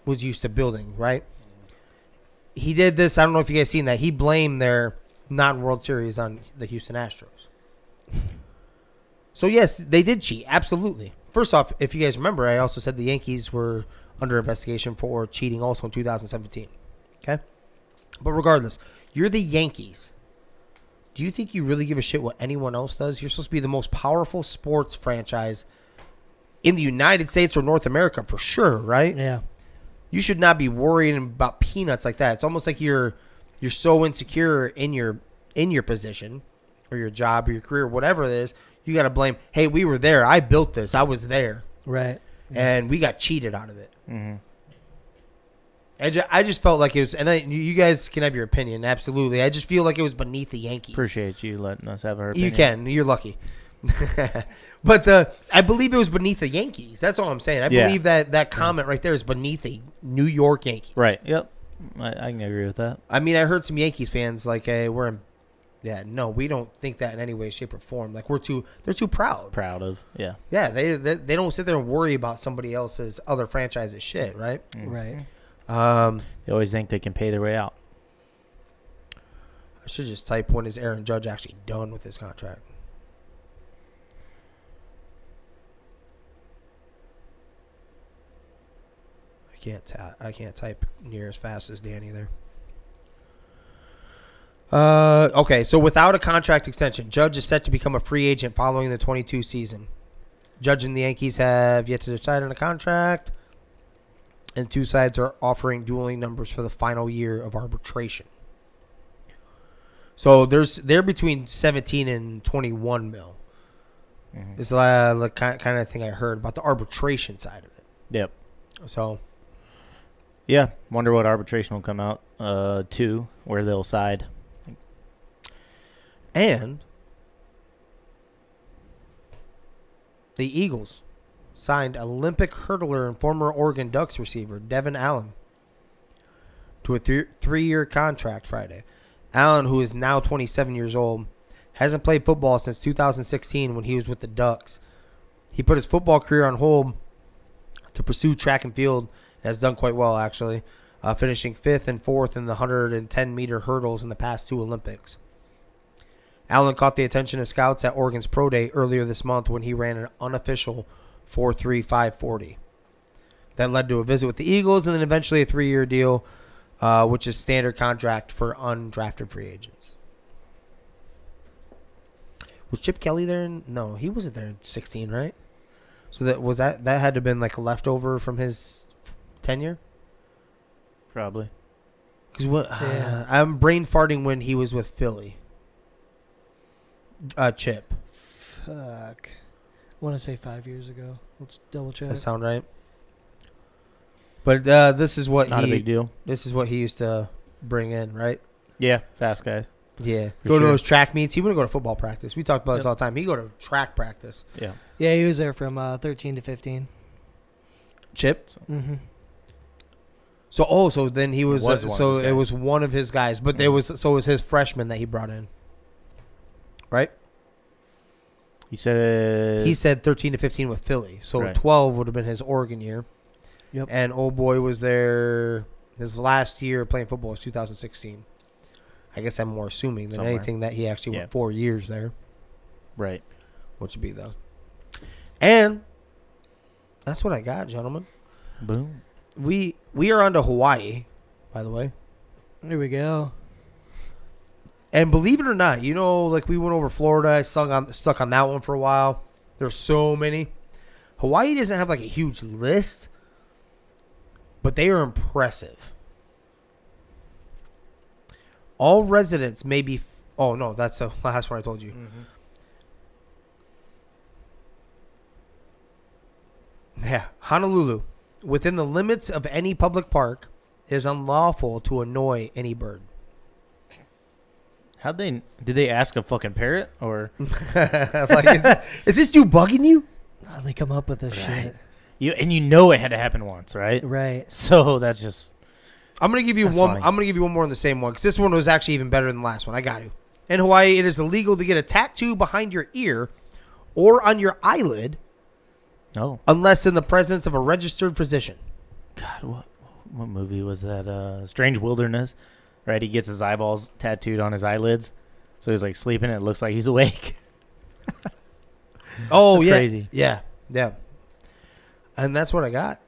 was used to building, right? He did this. I don't know if you guys seen that. He blamed their non-World Series on the Houston Astros. So, yes, they did cheat. Absolutely. First off, if you guys remember, I also said the Yankees were under investigation for cheating also in 2017. Okay? But regardless, you're the Yankees. Do you think you really give a shit what anyone else does? You're supposed to be the most powerful sports franchise in the United States or North America for sure, right? Yeah. You should not be worrying about peanuts like that. It's almost like you're so insecure in your position or your job or your career, whatever it is. You got to blame, hey, we were there. I built this. I was there. Right. Yeah. And we got cheated out of it. Mm-hmm. I just felt like it was, and you guys can have your opinion, absolutely. I just feel like it was beneath the Yankees. Appreciate you letting us have our opinion. You can. You're lucky. But I believe it was beneath the Yankees. That's all I'm saying. I believe that comment right there is beneath the New York Yankees. Right. Yep. I can agree with that. I mean, I heard some Yankees fans like, hey, no, we don't think that in any way, shape, or form. Like they're too proud. Proud of, yeah. Yeah, they don't sit there and worry about somebody else's other franchise's shit, right? Mm-hmm. Right. They always think they can pay their way out. I should just type, when is Aaron Judge actually done with his contract? I can't type near as fast as Danny there. Okay, so without a contract extension, Judge is set to become a free agent following the 22 season. Judge and the Yankees have yet to decide on a contract, and two sides are offering dueling numbers for the final year of arbitration. So they're between 17 and 21 mil. Mm-hmm. It's the kind of thing I heard about the arbitration side of it. Yep. So. Yeah, wonder what arbitration will come out to, where they'll side. And the Eagles signed Olympic hurdler and former Oregon Ducks receiver Devin Allen to a 3-year contract Friday. Allen, who is now 27 years old, hasn't played football since 2016 when he was with the Ducks. He put his football career on hold to pursue track and field and has done quite well, actually. finishing 5th and 4th in the 110-meter hurdles in the past 2 Olympics. Allen caught the attention of scouts at Oregon's Pro Day earlier this month when he ran an unofficial 4.3540. That led to a visit with the Eagles and then eventually a 3-year deal, which is standard contract for undrafted free agents. Was Chip Kelly there? No, he wasn't there in 16, right? So that had to have been like a leftover from his tenure? Probably. Because I'm brain farting when he was with Philly. Chip. Fuck. I want to say 5 years ago. Let's double check. Does that sound right? But this is what Not a big deal. This is what he used to bring in, right? Yeah, fast guys. Yeah. For Go to sure. those track meets. He wouldn't go to football practice. We talked about this all the time. He'd go to track practice. Yeah. Yeah, he was there from 13 to 15. Chip? Mm-hmm. So then he was, It was one of so his it guys. was one of his guys, but it was his freshman that he brought in. Right? You said He said 13 to 15 with Philly. So Right. 12 would have been his Oregon year. Yep. And old boy was there. His last year playing football was 2016. I guess I'm more assuming than Somewhere. anything that he actually Yeah. went 4 years there, right. which would be though. And that's what I got, gentlemen. Boom. We are on to Hawaii, by the way. There we go. And believe it or not, like we went over Florida. I stuck on that one for a while. There's so many. Hawaii doesn't have like a huge list, but they are impressive. All residents may be... Oh, no, that's the last one I told you. Yeah, Honolulu. Within the limits of any public park, it is unlawful to annoy any bird. Did they ask a fucking parrot or Like, is this dude bugging you? Oh, they come up with this shit. it had to happen once, right? Right. So that's just I'm gonna give you That's one. funny. I'm gonna give you one more on the same one because this one was actually even better than the last one. I got to. In Hawaii, it is illegal to get a tattoo behind your ear or on your eyelid oh unless in the presence of a registered physician. God, what movie was that? Strange Wilderness, right? He gets his eyeballs tattooed on his eyelids, so he's like sleeping. And it looks like he's awake. Oh, That's yeah, crazy. yeah. And that's what I got.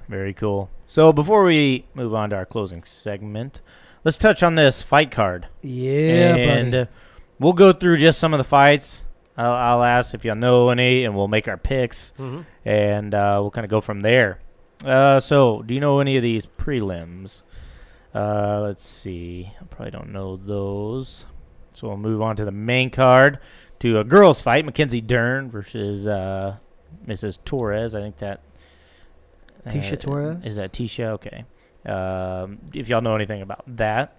Very cool. So before we move on to our closing segment, let's touch on this fight card. Yeah, And buddy. we'll go through just some of the fights. I'll ask if y'all know any, and we'll make our picks, and we'll kind of go from there. So, do you know any of these prelims? Let's see. I probably don't know those. So we'll move on to the main card, to a girls' fight, Mackenzie Dern versus Mrs. Torres. I think that... Tisha Torres? Is that Tisha? Okay. If y'all know anything about that.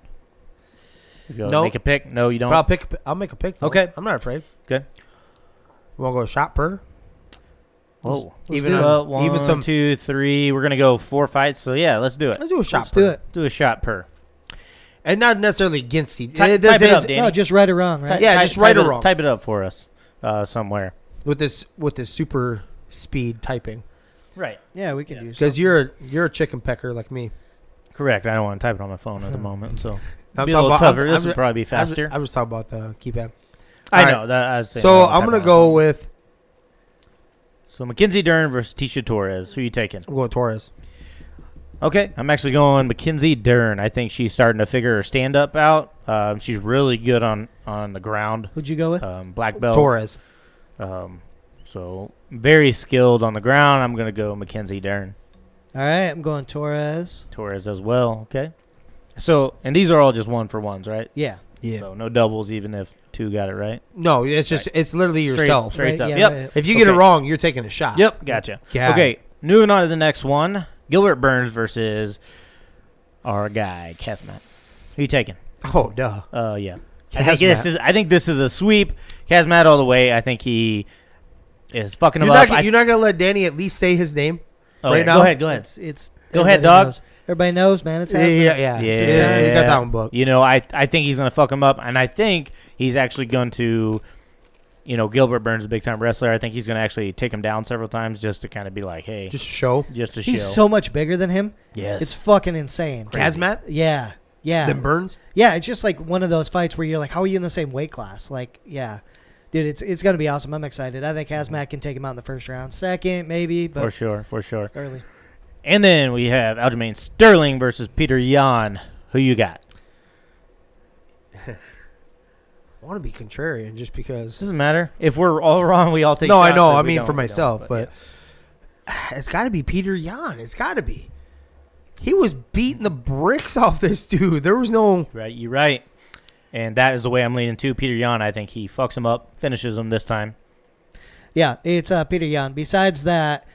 If y'all No. make a pick. No, you don't? But I'll make a pick. Though. Okay. I'm not afraid. Good. You want to go shot per? Oh. Let's even do it. Well, one, even some. 2, 3. We're going to go 4 fights. So, yeah, let's do it. Let's do a shot Let's per. do it. Do a shot per. And not necessarily against each. Type This it up, is- Danny. No, just right or wrong, right? Yeah, just right or it, wrong. Type it up for us somewhere. with this super speed typing. Right. Yeah, we can do Because something. you're a chicken pecker like me. Correct. I don't want to type it on my phone at the moment. So, I'm be a talking little about- tougher. I'm- This I'm- would probably be faster. I was talking about the keypad. I All right. know. That, I was saying I So don't I'm type gonna on my go phone. with So, Mackenzie Dern versus Tisha Torres. Who are you taking? I'm going Torres. Okay, I'm actually going Mackenzie Dern. I think she's starting to figure her stand-up out. She's really good on the ground. Who'd you go with? Black belt. Torres. So very skilled on the ground. I'm going to go Mackenzie Dern. All right, I'm going Torres. Torres as well. Okay. So, and these are all just 1-for-1s, right? Yeah. Yeah. So no doubles, even if 2 got it right. No, it's just it's literally yourself. Straight up. yeah, Yep. right. If you get it Okay. wrong, you're taking a shot. Yep. Gotcha. Yeah. Okay. Moving on to the next one. Gilbert Burns versus our guy Kazmat. Who you taking? Oh, duh. Yeah. Kazmat. I think this is a sweep. Kazmat all the way. I think he is fucking him You're up. not gonna let Danny at least say his name Okay, right now? Go ahead. Go ahead. It's Go ahead, everybody dog. knows. Everybody knows, man. It's Yeah, Hasman. yeah. Yeah. his time. You got that one booked. You know, I think he's going to fuck him up, and I think he's actually going to Gilbert Burns is a big-time wrestler. I think he's going to actually take him down several times just to kind of be like, hey. Just show. Just to show. He's so much bigger than him. Yes. It's fucking insane. Hazmat? Yeah. Yeah. Then Burns? Yeah, it's just like one of those fights where you're like, how are you in the same weight class? Like, yeah. Dude, it's going to be awesome. I'm excited. I think Hazmat can take him out in the first round. Second, maybe. But For sure. Early. And then we have Aljamain Sterling versus Peter Yan. Who you got? I want to be contrarian just because. Doesn't matter. If we're all wrong, we all take No, shots. I know. If I we mean, don't, for we myself. don't, But it's got to be Peter Yan. It's got to be. He was beating the bricks off this dude. There was no. Right, you're right. And that is the way I'm leaning too. Peter Yan, I think he fucks him up, finishes him this time. Yeah, it's Peter Yan. Besides that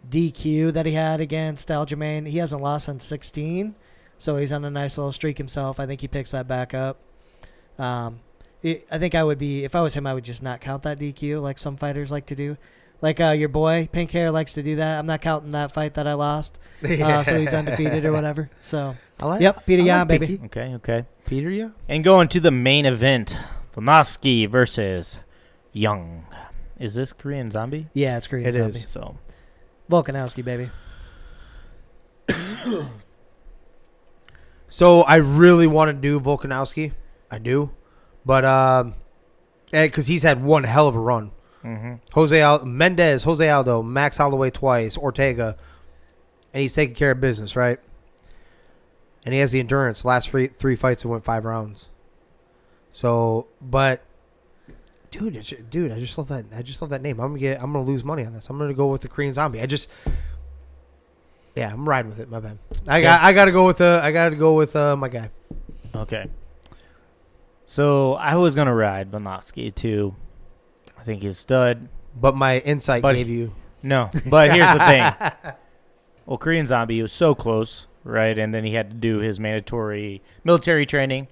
DQ that he had against Aljamain, he hasn't lost on 16. So he's on a nice little streak himself. I think he picks that back up. I think I would be, if I was him, I would just not count that DQ like some fighters like to do. Like your boy, Pink Hair, likes to do that. I'm not counting that fight that I lost. So he's undefeated or whatever. So, Peter Yan, baby. Okay. Peter Yan? And going to the main event, Volkanovski versus Young. Is this Korean Zombie? Yeah, it's Korean It Zombie. is. So, Volkanovski, baby. So I really want to do Volkanovski. I do. But because he's had one hell of a run. Mendez, Jose Aldo, Max Holloway twice, Ortega. And he's taking care of business, right? And he has the endurance. Last three fights, he went 5 rounds. So, but, dude, I just love that. I just love that name. I'm gonna lose money on this. I'm gonna go with the Korean Zombie. I'm riding with it. My bad. I gotta go with my guy. okay. So I was gonna ride Volkanovski too. I think he's a stud. But my insight But- gave you. No, but here's the thing. Well, Korean Zombie was so close, right? And then he had to do his mandatory military training.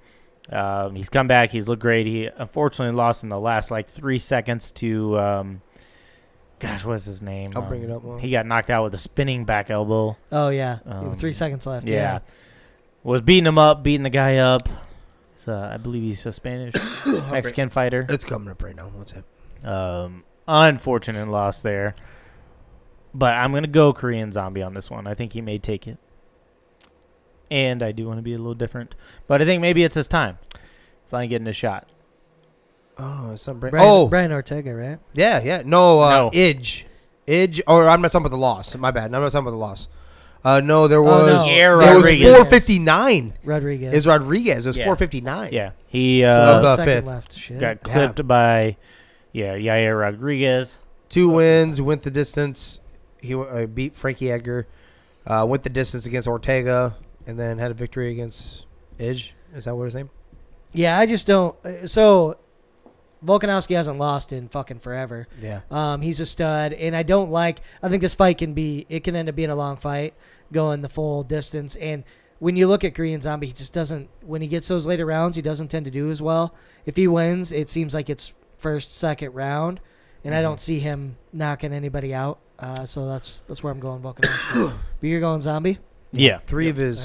He's come back. He's looked great. He unfortunately lost in the last 3 seconds to, what's his name? I'll bring it up. He got knocked out with a spinning back elbow. Oh, yeah. 3 seconds left. Yeah. Was beating him up, beating the guy up. So I believe he's a Spanish Mexican fighter. It's coming up right now. What's it? Unfortunate loss there. But I'm going to go Korean Zombie on this one. I think he may take it. And I do want to be a little different. But I think maybe it's his time. Finally getting a shot. Oh, it's not Brian Ortega, right? Yeah. No, No. Idge. Or I'm not talking about the loss. My bad. I'm not talking about the loss. No, there was. no. Yeah, There was Rodriguez. 459. Rodriguez. Is Rodriguez. It was Yeah. 459. Yeah. He So the second fifth. left. Shit. got clipped by Yair Rodriguez. 2 wins, went the distance. He beat Frankie Edgar, went the distance against Ortega, and then had a victory against Idge. Is that what his name? Yeah, I just don't. So, Volkanovski hasn't lost in fucking forever. Yeah. He's a stud, and I think this fight can end up being a long fight, going the full distance. And when you look at Korean Zombie, he just doesn't, when he gets those later rounds, he doesn't tend to do as well. If he wins, it seems like it's first, second round, and I don't see him knocking anybody out. So that's where I'm going, Volkanovski. But you're going Zombie? Yeah. Three of his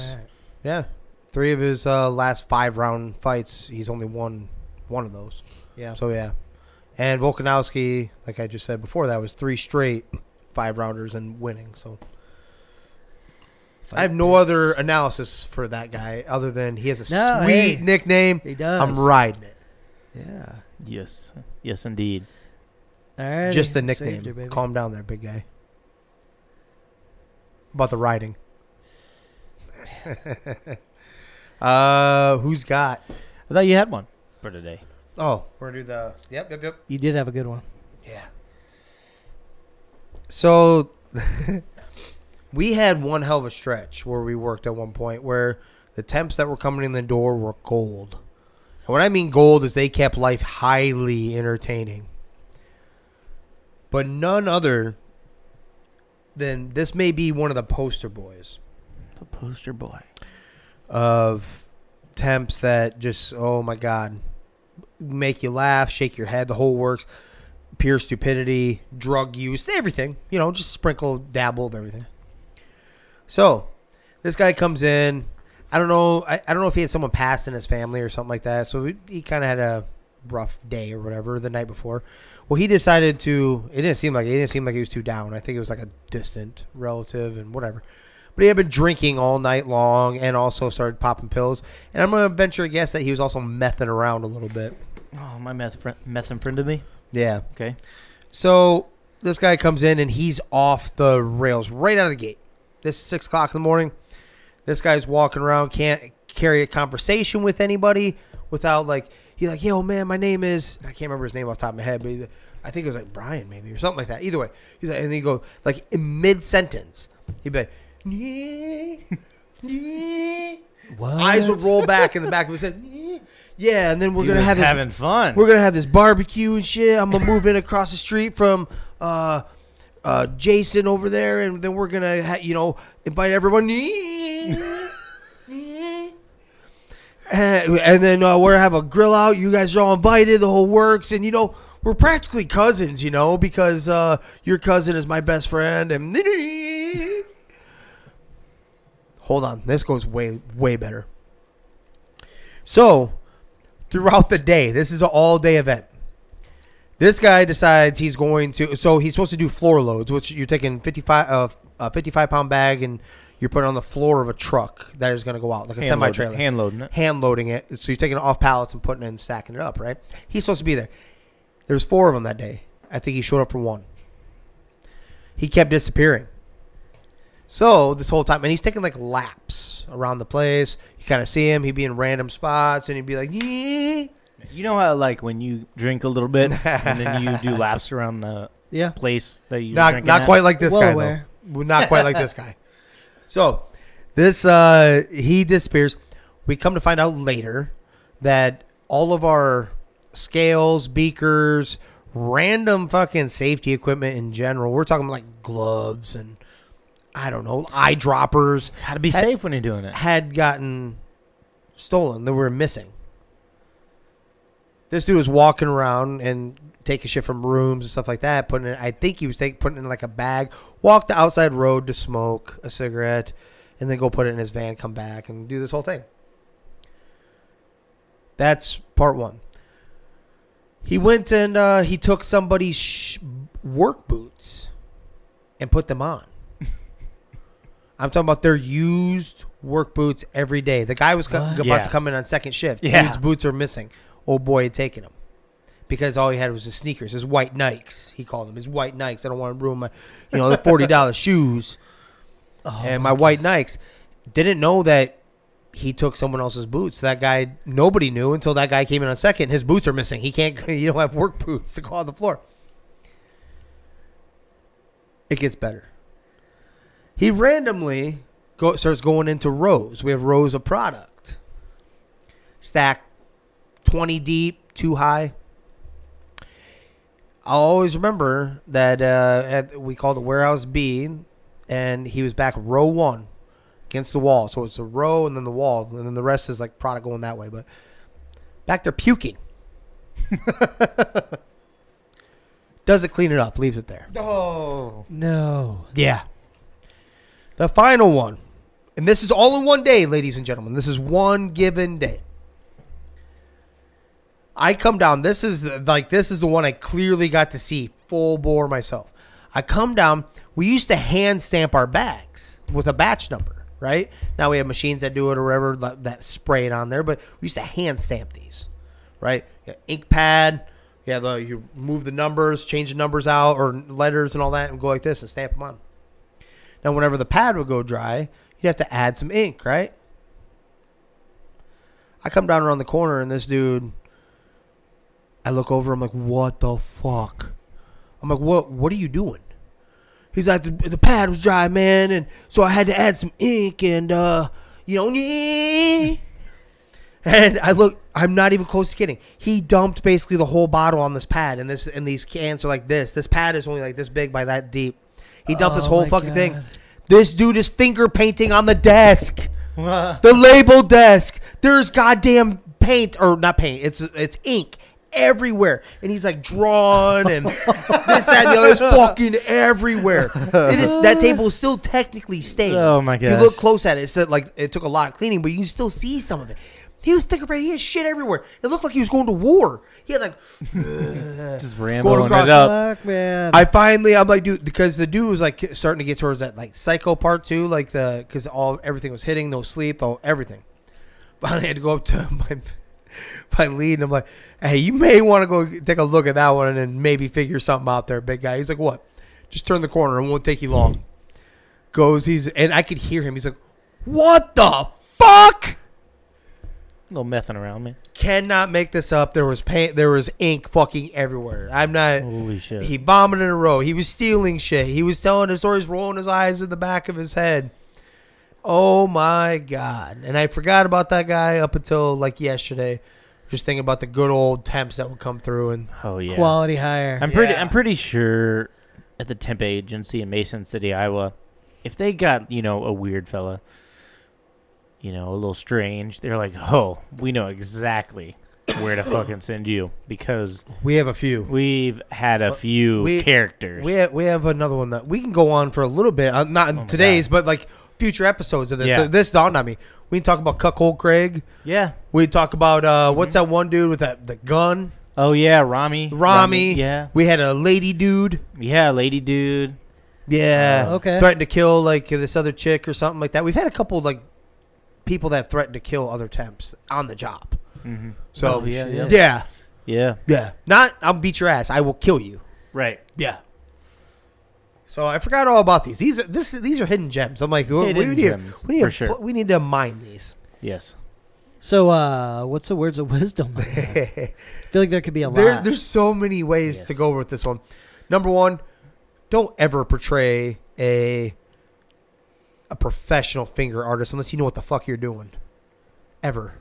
last 5-round fights, he's only won one of those. Yeah. So, yeah. And Volkanovski, like I just said before, that was 3 straight 5-rounders and winning. So I have no other analysis for that guy other than he has a sweet nickname. He does. I'm riding it. Yeah. Yes, indeed. All right. Just the nickname. Calm down there, big guy. About the riding. Who's got? I thought you had one for today. Oh, we're going to do the... Yep. You did have a good one. Yeah. So, we had one hell of a stretch where we worked at one point where the temps that were coming in the door were gold. And what I mean gold is they kept life highly entertaining. But none other than this may be one of the poster boys. The poster boy. Of temps that just, oh my God, make you laugh, shake your head, the whole works. Pure stupidity, drug use, everything. You know, just sprinkle, dabble of everything. So, this guy comes in. I don't know if he had someone pass in his family or something like that. So he kind of had rough day or whatever the night before. Well, he decided to. It didn't seem like he was too down. I think it was like a distant relative and whatever. But he had been drinking all night long and also started popping pills. And I'm gonna venture a guess that he was also messing around a little bit. Oh, my messing friend to me. Yeah. Okay. So this guy comes in and he's off the rails right out of the gate. This is 6 o'clock in the morning. This guy's walking around, can't carry a conversation with anybody without like, he's like, yo, man, my name is, I can't remember his name off the top of my head, but I think it was like Brian maybe or something like that. Either way, he's like, and then he go like in mid-sentence, he'd be like, what? Eyes would roll back in the back of his head. Yeah, and then we're gonna have having fun. We're gonna have this barbecue and shit. I'm gonna move in across the street from Jason over there, and then we're gonna invite everyone. And then we're gonna have a grill out. You guys are all invited. The whole works, and we're practically cousins. Because your cousin is my best friend. And hold on, this goes way better. So. Throughout the day, this is an all-day event. This guy decides he's going to. So he's supposed to do floor loads, which you're taking a 55-pound bag and you're putting it on the floor of a truck that is going to go out like a semi-trailer. Hand loading it. Hand loading it. So you're taking it off pallets and putting it and stacking it up, right? He's supposed to be there. There's 4 of them that day. I think he showed up for 1. He kept disappearing. So this whole time, and he's taking like laps around the place. You kind of see him. He'd be in random spots, and he'd be like, "Yeah." You know how like when you drink a little bit and then you do laps around the place that you not quite like this guy though. Not quite like this guy. So this he disappears. We come to find out later that all of our scales, beakers, random fucking safety equipment in general. We're talking like gloves and. I don't know, eyedroppers. How to be safe when you're doing it. Had gotten stolen. They were missing. This dude was walking around and taking shit from rooms and stuff like that. I think he was putting it in like a bag. Walk the outside road to smoke a cigarette, and then go put it in his van, come back, and do this whole thing. That's part 1. He went and he took somebody's work boots and put them on. I'm talking about their used work boots every day. The guy was about to come in on second shift. Yeah. His boots are missing. Old boy had taken them because all he had was his sneakers, his white Nikes. He called them his white Nikes. I don't want to ruin my, the $40 shoes and my white Nikes. Didn't know that he took someone else's boots. That guy, nobody knew until that guy came in on second. His boots are missing. He can't. You don't have work boots to go on the floor. It gets better. He randomly starts going into rows. We have rows of product. Stacked 20 deep, 2 high. I'll always remember that we called it Warehouse B, and he was back row 1 against the wall. So it's a row and then the wall, and then the rest is like product going that way. But back there puking. Doesn't clean it up, leaves it there. Oh. No. Yeah. The final one, and this is all in one day, ladies and gentlemen. This is one given day. I come down. This is the one I clearly got to see full bore myself. I come down. We used to hand stamp our bags with a batch number, right? Now we have machines that do it or whatever that spray it on there, but we used to hand stamp these, right? Ink pad. Yeah, you move the numbers, change the numbers out or letters and all that, and go like this and stamp them on. Now, whenever the pad would go dry, you'd have to add some ink, right? I come down around the corner, and this dude, I look over, I'm like, what the fuck? I'm like, what are you doing? He's like, the pad was dry, man, and so I had to add some ink, and, and I look, I'm not even close to kidding. He dumped basically the whole bottle on this pad, and these cans are like this. This pad is only like this big by that deep. He dumped this whole fucking thing. This dude is finger painting on the desk. The label desk. There's goddamn paint, or not paint. It's ink everywhere. And he's like drawn and this, that, and the other. It's fucking everywhere. That table is still technically stained. Oh my god. If you look close at it, it said like it took a lot of cleaning, but you can still see some of it. He was fingerprinting. He had shit everywhere. It looked like he was going to war. He had like Just rambling across it up. Fuck, man. I'm like, dude, because the dude was like starting to get towards that like psycho part too, like because everything was hitting, no sleep, everything. Finally, I had to go up to my lead, and I'm like, hey, you may want to go take a look at that one and then maybe figure something out there, big guy. He's like, what? Just turn the corner. It won't take you long. And I could hear him. He's like, what the fuck? No messing around, man. Cannot make this up. There was paint. There was ink fucking everywhere. I'm not. Holy shit. He vomited in a row. He was stealing shit. He was telling his stories, rolling his eyes in the back of his head. Oh my God. And I forgot about that guy up until like yesterday. Just thinking about the good old temps that would come through and quality hire. I'm pretty sure at the temp agency in Mason City, Iowa, if they got, a weird fella, a little strange, they're like, oh, we know exactly where to fucking send you because we have a few. We've had a few characters. We have another one that we can go on for a little bit, not in today's, but like future episodes of this. Yeah. So this dawned on me. We can talk about Cuckold Craig. Yeah. We can talk about what's that one dude with the gun? Oh yeah, Rami. Yeah. We had a lady dude. Yeah, lady dude. Yeah. Okay. Threatened to kill like this other chick or something like that. We've had a couple like people that threatened to kill other temps on the job. Mm-hmm. So yeah. Not I'll beat your ass. I will kill you. Right. Yeah. So I forgot all about these. These are hidden gems. I'm like, we need to mine these. Yes. So what's the words of wisdom? I feel like there could be a lot. There's so many ways to go with this one. Number one, don't ever portray a professional finger artist unless you know what the fuck you're doing. Ever.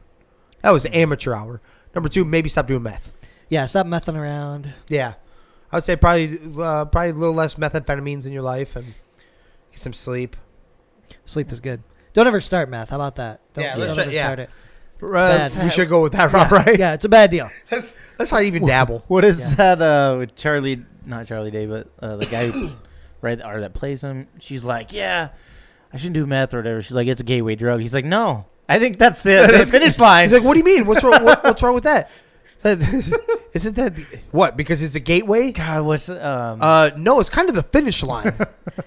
That was amateur hour. Number two, maybe stop doing meth. Yeah, stop messing around. Yeah. I would say probably a little less methamphetamines in your life and get some sleep. Sleep is good. Don't ever start meth. How about that? Don't ever start it. We should go with that route, right? Yeah, it's a bad deal. Let's not even dabble. What is that with Charlie, not Charlie Day, but the guy who, that plays him? She's like, yeah, I shouldn't do meth or whatever. She's like, it's a gateway drug. He's like, no, I think that's it. The finish line. He's like, what do you mean? What's wrong? What's wrong with that? Isn't that what? Because it's a gateway? God, what's no, it's kind of the finish line.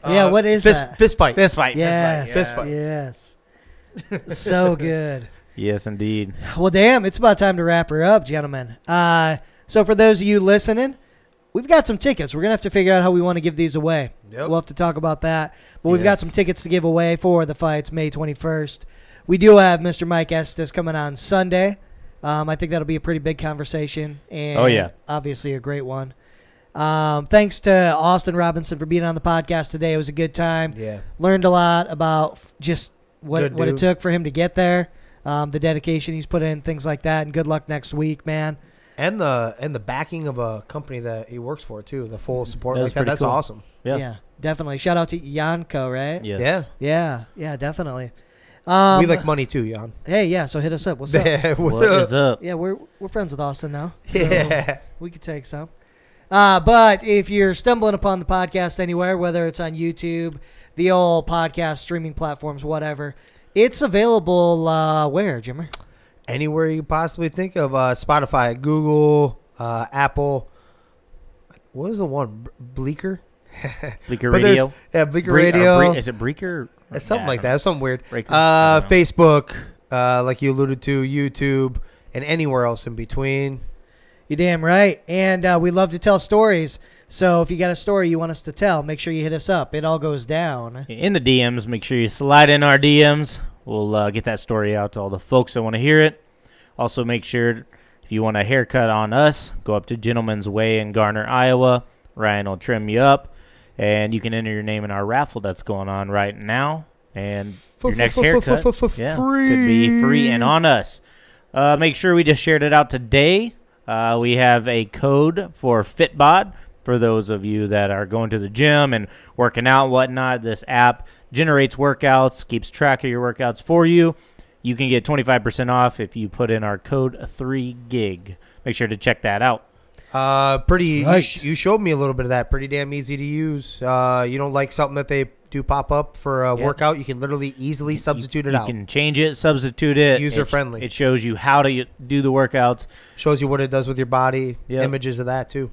Yeah, what is that? Fist fight. Yes. Fist fight. Yes. So good. Yes, indeed. Well, damn, it's about time to wrap her up, gentlemen. So for those of you listening, we've got some tickets. We're going to have to figure out how we want to give these away. Yep. We'll have to talk about that. But we've got some tickets to give away for the fights May 21st. We do have Mr. Mike Estes coming on Sunday. I think that'll be a pretty big conversation. And obviously a great one. Thanks to Austin Robinson for being on the podcast today. It was a good time. Yeah. Learned a lot about just what it took for him to get there. The dedication he's put in, things like that, and good luck next week, man. And the backing of a company that he works for too, the full support That like that. That's cool. awesome. Yeah, definitely. Shout out to Yanko, right? Yes. Yeah, definitely. We like money too, Jan. Hey, yeah. So hit us up. What's up? What's What is up? Yeah, we're friends with Austin now. So Yeah. we could take some. But if you're stumbling upon the podcast anywhere, whether it's on YouTube, the old podcast streaming platforms, whatever, it's available where, Jimmer? Anywhere you possibly think of. Spotify, Google, Apple. What is the one? Bleaker? Bleaker Radio. Yeah, Bleaker Radio. Is it Breaker? It's something like that. It's something weird. Breaker. I don't know. Facebook, like you alluded to, YouTube, and anywhere else in between. You're damn right. And we love to tell stories. So if you got a story you want us to tell, make sure you hit us up. It all goes down. In the DMs, make sure you slide in our DMs. We'll get that story out to all the folks that want to hear it. Also, make sure if you want a haircut on us, go up to Gentleman's Way in Garner, Iowa. Ryan will trim you up, and you can enter your name in our raffle that's going on right now. And your next haircut could be free and on us. Make sure we just shared it out today. We have a code for Fitbod. For those of you that are going to the gym and working out and whatnot, this app generates workouts, keeps track of your workouts for you. You can get 25% off if you put in our code 3GIG. Make sure to check that out. Pretty. Right. You showed me a little bit of that. Pretty damn easy to use. You don't like something that they do pop up for a workout, you can literally easily substitute it out. You can change it, substitute it. User-friendly. It shows you how to do the workouts. Shows you what it does with your body. Images of that, too.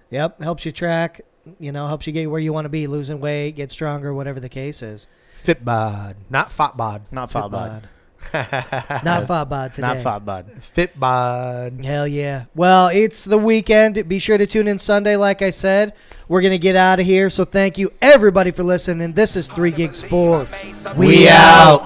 Yep, helps you track, helps you get where you want to be, losing weight, get stronger, whatever the case is. Fit bod, not fat bod. Not fat bod. Not fat bod today. Not fat bod. Fit bod. Hell yeah. Well, it's the weekend. Be sure to tune in Sunday, like I said. We're going to get out of here. So thank you, everybody, for listening. This is 3 Gig Sports. We out.